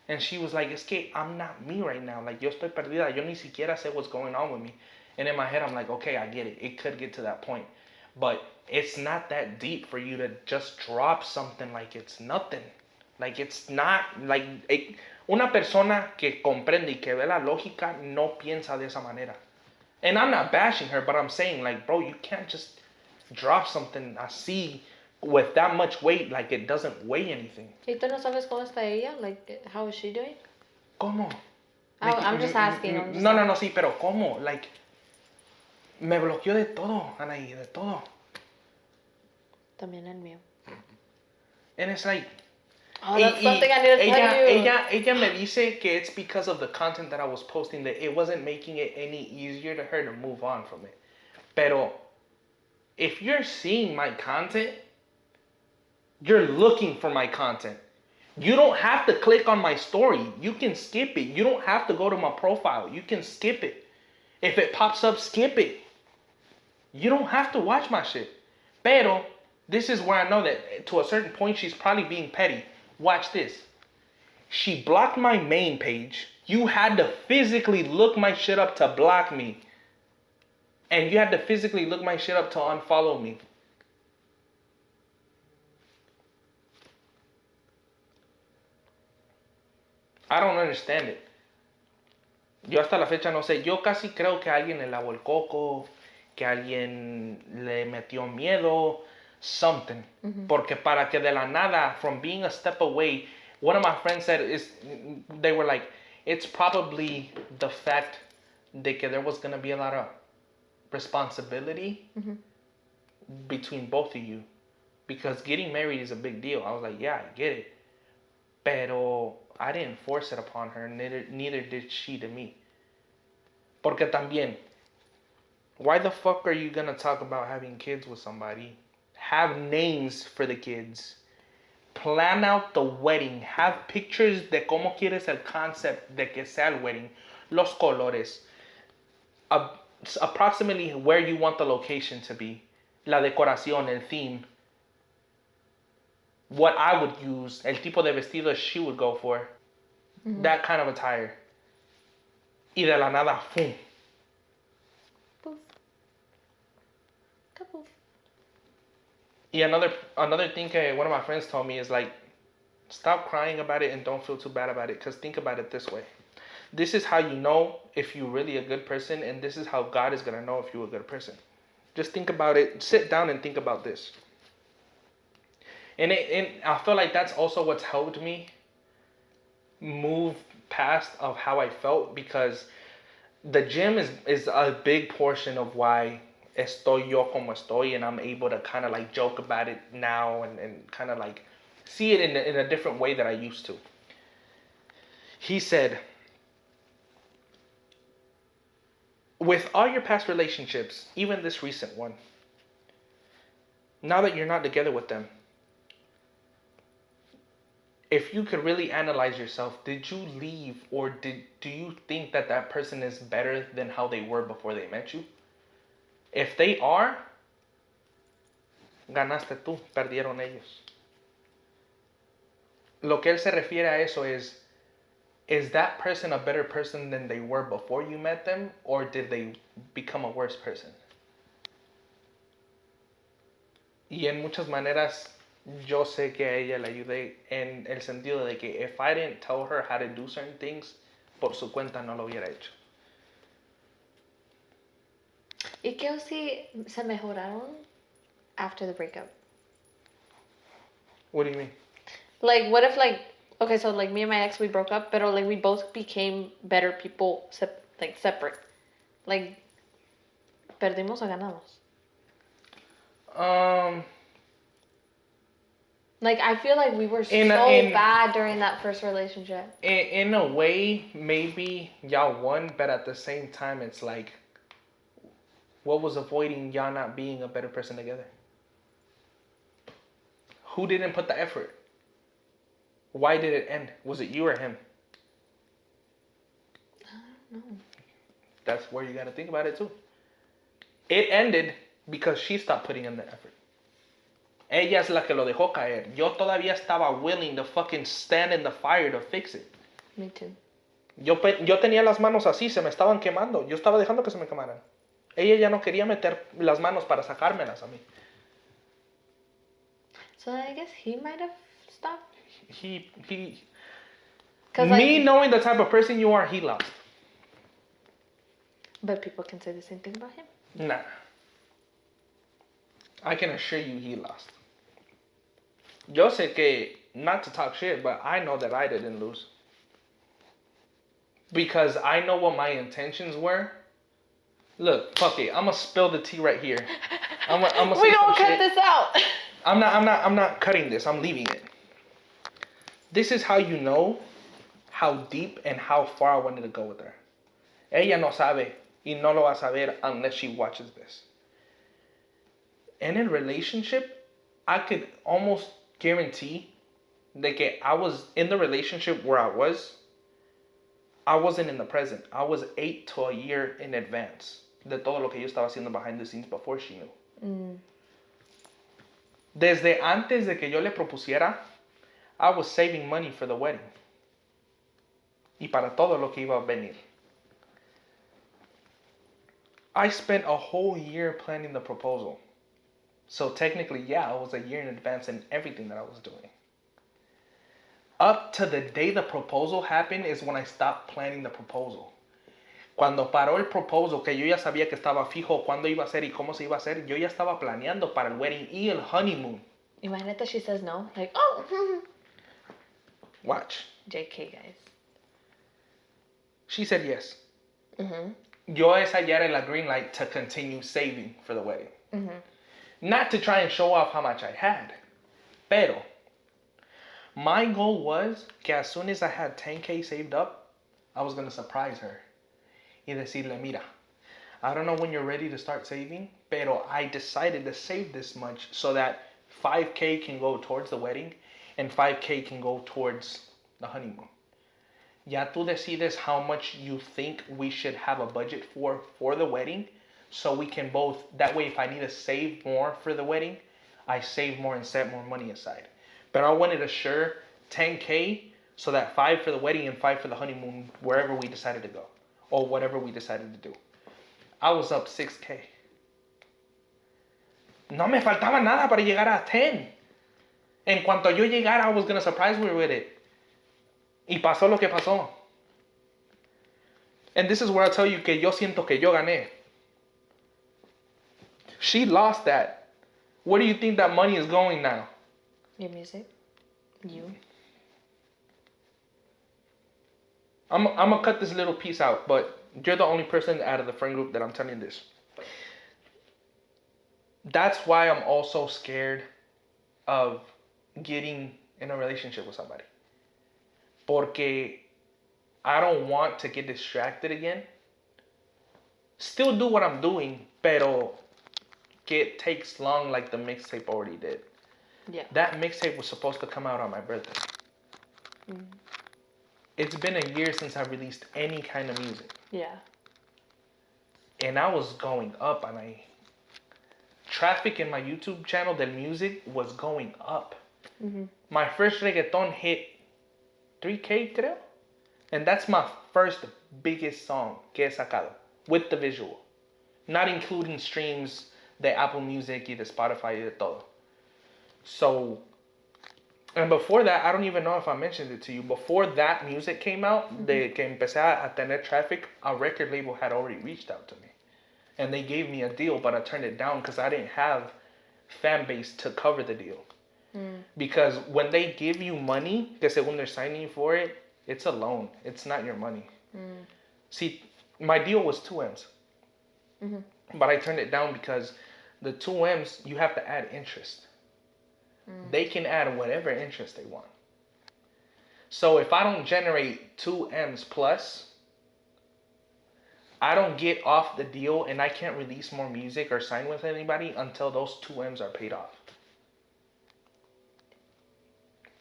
And she was like, es que I'm not me right now. Like, yo estoy perdida. Yo ni siquiera sé what's going on with me. And in my head, I'm like, okay, I get it. It could get to that point. But it's not that deep for you to just drop something like it's nothing. Like, it's not, like, una persona que comprende y que ve la lógica no piensa de esa manera. And I'm not bashing her, but I'm saying, like, bro, you can't just drop something así with that much weight, like, it doesn't weigh anything. ¿Y tú no sabes cómo está ella? Like, how is she doing? ¿Cómo? I'm just asking. No, sí, pero ¿cómo? Like, me bloqueó de todo, Anaí, de todo. También el mío. And it's like, Oh, that's something I need to tell you. Ella me dice que it's because of the content that I was posting that it wasn't making it any easier to her to move on from it. Pero if you're seeing my content, you're looking for my content. You don't have to click on my story. You can skip it. You don't have to go to my profile. You can skip it. If it pops up, skip it. You don't have to watch my shit. Pero this is where I know that to a certain point she's probably being petty. Watch this. She blocked my main page. You had to physically look my shit up to block me. And you had to physically look my shit up to unfollow me. I don't understand it. Yo hasta la fecha no sé. Yo casi creo que alguien le lavó el coco, que alguien le metió miedo, something. Porque para que de la nada, from being a step away, one of my friends said, they were like, it's probably the fact de que there was going to be a lot of responsibility between both of you. Because getting married is a big deal. I was like, yeah, I get it. Pero I didn't force it upon her, neither did she to me. Porque también, why the fuck are you gonna talk about having kids with somebody? Have names for the kids. Plan out the wedding. Have pictures de cómo quieres el concept de que sea el wedding. Los colores. Approximately where you want the location to be. La decoración, el theme. What I would use, el tipo de vestido she would go for. That kind of attire. Y de la nada, ¡fum! Poof. Kapoof. Y another thing que one of my friends told me is like, stop crying about it and don't feel too bad about it. Because think about it this way. This is how you know if you're really a good person, and this is how God is going to know if you're a good person. Just think about it. Sit down and think about this. And I feel like that's also what's helped me move past of how I felt, because the gym is a big portion of why estoy yo como estoy, and I'm able to kind of like joke about it now and kind of like see it in a different way that I used to. He said, with all your past relationships, even this recent one, now that you're not together with them, if you could really analyze yourself, did you leave, or do you think that person is better than how they were before they met you? If they are, ganaste tú, perdieron ellos. Lo que él se refiere a eso is that person a better person than they were before you met them, or did they become a worse person? Y en muchas maneras, yo sé que a ella le ayudé en el sentido de que if I didn't tell her how to do certain things, por su cuenta no lo hubiera hecho. ¿Y qué si se mejoraron after the breakup? What do you mean? Like, what if, like, okay, so, like, me and my ex, we broke up, pero, like, we both became better people, separate. Like, ¿perdimos o ganamos? Like, I feel like we were bad during that first relationship. In a way, maybe y'all won, but at the same time, it's like, what was avoiding y'all not being a better person together? Who didn't put the effort? Why did it end? Was it you or him? I don't know. That's where you got to think about it too. It ended because she stopped putting in the effort. Ella es la que lo dejó caer. Yo todavía estaba willing to fucking stand in the fire to fix it. Me too. Yo tenía las manos así, se me estaban quemando. Yo estaba dejando que se me quemaran. Ella ya no quería meter las manos para sacármelas a mí. So I guess he might have stopped. Me, like, knowing the type of person you are, he lost. But people can say the same thing about him. Nah. I can assure you he lost. Yo sé que, not to talk shit, but I know that I didn't lose. Because I know what my intentions were. Look, fuck it. I'm gonna spill the tea right here. I'm gonna we gonna cut this out. I'm not cutting this. I'm leaving it. This is how you know how deep and how far I wanted to go with her. Ella no sabe y no lo va a saber unless she watches this. In a relationship, I could almost guarantee that I was in the relationship where I wasn't in the present. I was 8 to a year in advance de todo lo que yo estaba haciendo behind the scenes before she knew. Desde antes de que yo le propusiera, I was saving money for the wedding. Y para todo lo que iba a venir. I spent a whole year planning the proposal. So technically, yeah, I was a year in advance in everything that I was doing. Up to the day the proposal happened is when I stopped planning the proposal. Cuando paró el proposal, que yo ya sabía que estaba fijo cuándo iba a ser y cómo se iba a hacer, yo ya estaba planeando para el wedding y el honeymoon. Imagínate she says no. Like, oh. Watch. JK, guys. She said yes. Mm-hmm. Yo esa ya era la green light to continue saving for the wedding. Mm-hmm. Not to try and show off how much I had. Pero, my goal was que as soon as I had 10K saved up, I was going to surprise her. Y decirle, mira, I don't know when you're ready to start saving, pero I decided to save this much so that 5K can go towards the wedding and 5K can go towards the honeymoon. Ya tú decides how much you think we should have a budget for the wedding, so we can both, that way if I need to save more for the wedding, I save more and set more money aside. But I wanted to sure 10K so that 5 for the wedding and 5 for the honeymoon, wherever we decided to go, or whatever we decided to do. I was up 6K. No me faltaba nada para llegar a 10. En cuanto yo llegara, I was going to surprise her with it. Y pasó lo que pasó. And this is where I tell you que yo siento que yo gané. She lost that. Where do you think that money is going now? Your music? You? I'm going to cut this little piece out, but you're the only person out of the friend group that I'm telling this. That's why I'm also scared of getting in a relationship with somebody. Porque I don't want to get distracted again. Still do what I'm doing, pero it takes long like the mixtape already did. Yeah. That mixtape was supposed to come out on my birthday. Mm. It's been a year since I released any kind of music. Yeah. And I was going up, and traffic in my YouTube channel, the music was going up. Mm-hmm. My first reggaeton hit 3K, creo. And that's my first biggest song que he sacado, with the visual. Not including streams, the Apple Music y the Spotify y de todo. So, and before that, I don't even know if I mentioned it to you. Before that music came out, mm-hmm. de que empecé a tener traffic, a record label had already reached out to me. And they gave me a deal, but I turned it down because I didn't have fan base to cover the deal. Mm. Because when they give you money, que según they're signing you for it, it's a loan. It's not your money. Mm. See, my deal was 2M's. Mm-hmm. But I turned it down because the 2M's, you have to add interest. Mm. They can add whatever interest they want. So if I don't generate 2M's plus, I don't get off the deal and I can't release more music or sign with anybody until those 2M's are paid off.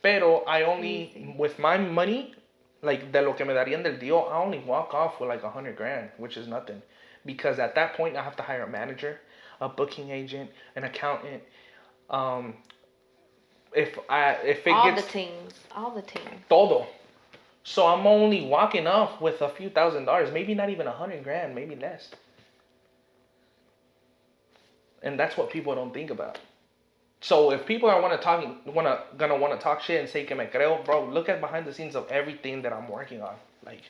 Pero I only, with my money, like de lo que me darían del deal, I only walk off with like $100,000, which is nothing. Because at that point, I have to hire a manager, a booking agent, an accountant. If it all gets... All the things. Todo. So I'm only walking off with a few $1,000s, maybe not even $100,000, maybe less. And that's what people don't think about. So if people are gonna talk shit and say que me creo, bro, look at behind the scenes of everything that I'm working on. Like,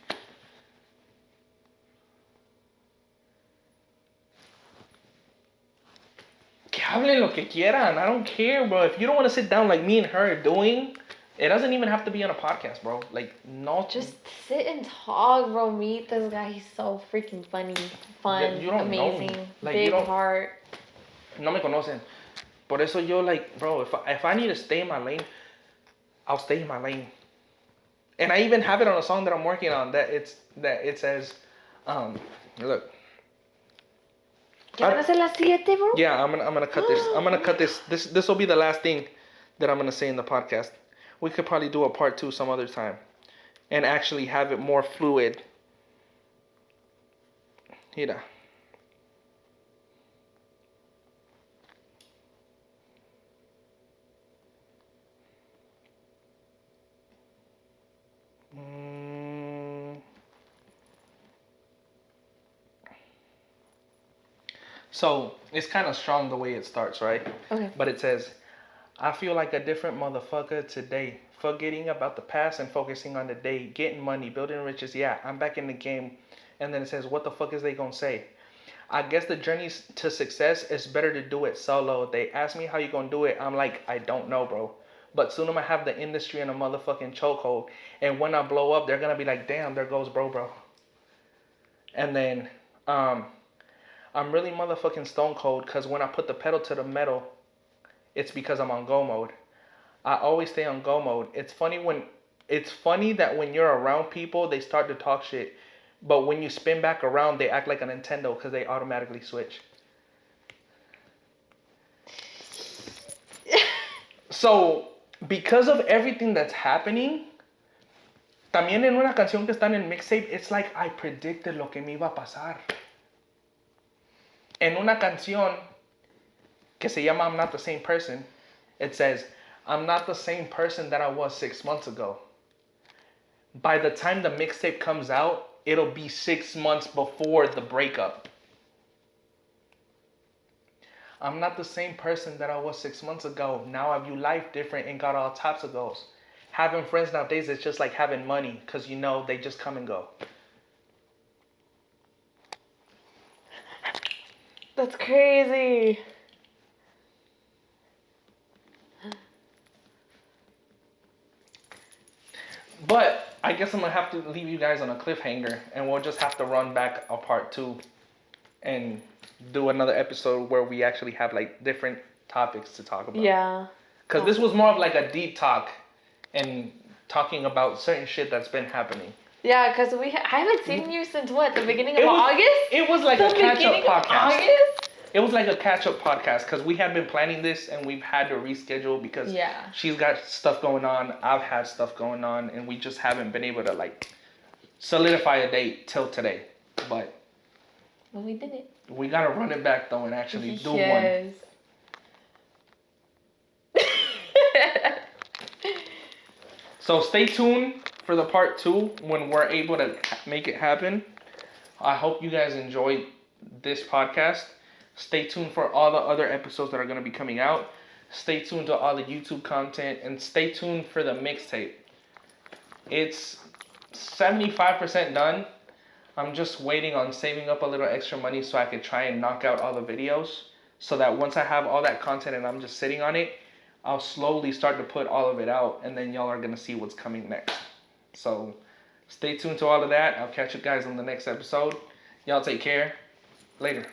que hablen lo que quieran. I don't care, bro. If you don't want to sit down like me and her are doing, it doesn't even have to be on a podcast, bro. Like, no. Just sit and talk, bro. Meet this guy. He's so freaking funny, fun, you don't amazing, know me. Like, big heart. No me conocen. Por eso yo, like, bro, if I need to stay in my lane, I'll stay in my lane. And I even have it on a song that I'm working on that it says, look. ¿Ya van a ser las 7, bro? Yeah, I'm gonna cut this. I'm gonna cut this. This will be the last thing that I'm gonna say in the podcast. We could probably do a part 2 some other time, and actually have it more fluid. Mira. So it's kind of strong the way it starts, right? Okay. But it says, I feel like a different motherfucker today. Forgetting about the past and focusing on the day. Getting money, building riches. Yeah, I'm back in the game. And then it says, what the fuck is they gonna say? I guess the journey to success is better to do it solo. They ask me how you gonna do it. I'm like, I don't know, bro. But soon I'm gonna have the industry in a motherfucking chokehold. And when I blow up, they're gonna be like, damn, there goes bro. And then, I'm really motherfucking stone cold because when I put the pedal to the metal, it's because I'm on go mode. I always stay on go mode. It's funny that when you're around people, they start to talk shit. But when you spin back around, they act like a Nintendo because they automatically switch. So, because of everything that's happening, también en una canción que está en el mixtape, it's like I predicted lo que me iba a pasar. En una canción que se llama I'm Not the Same Person, it says, I'm not the same person that I was 6 months ago. By the time the mixtape comes out, it'll be 6 months before the breakup. I'm not the same person that I was 6 months ago. Now I view life different and got all types of goals. Having friends nowadays is just like having money because you know they just come and go. That's crazy. But I guess I'm going to have to leave you guys on a cliffhanger and we'll just have to run back a part 2 and do another episode where we actually have like different topics to talk about. Yeah. Because this was more of like a deep talk and talking about certain shit that's been happening. Yeah, because I haven't seen you since what? The beginning of August? It was like a catch-up podcast. August? It was like a catch-up podcast because we had been planning this and we've had to reschedule because she's got stuff going on, I've had stuff going on, and we just haven't been able to like solidify a date till today. But we did it. We gotta run it back though and actually do one. So stay tuned for the part 2 when we're able to make it happen. I hope you guys enjoyed this podcast. Stay tuned for all the other episodes that are going to be coming out. Stay tuned to all the YouTube content and stay tuned for the mixtape. It's 75% done. I'm just waiting on saving up a little extra money so I could try and knock out all the videos so that once I have all that content and I'm just sitting on it, I'll slowly start to put all of it out and then y'all are going to see what's coming next. So stay tuned to all of that. I'll catch you guys on the next episode. Y'all take care. Later.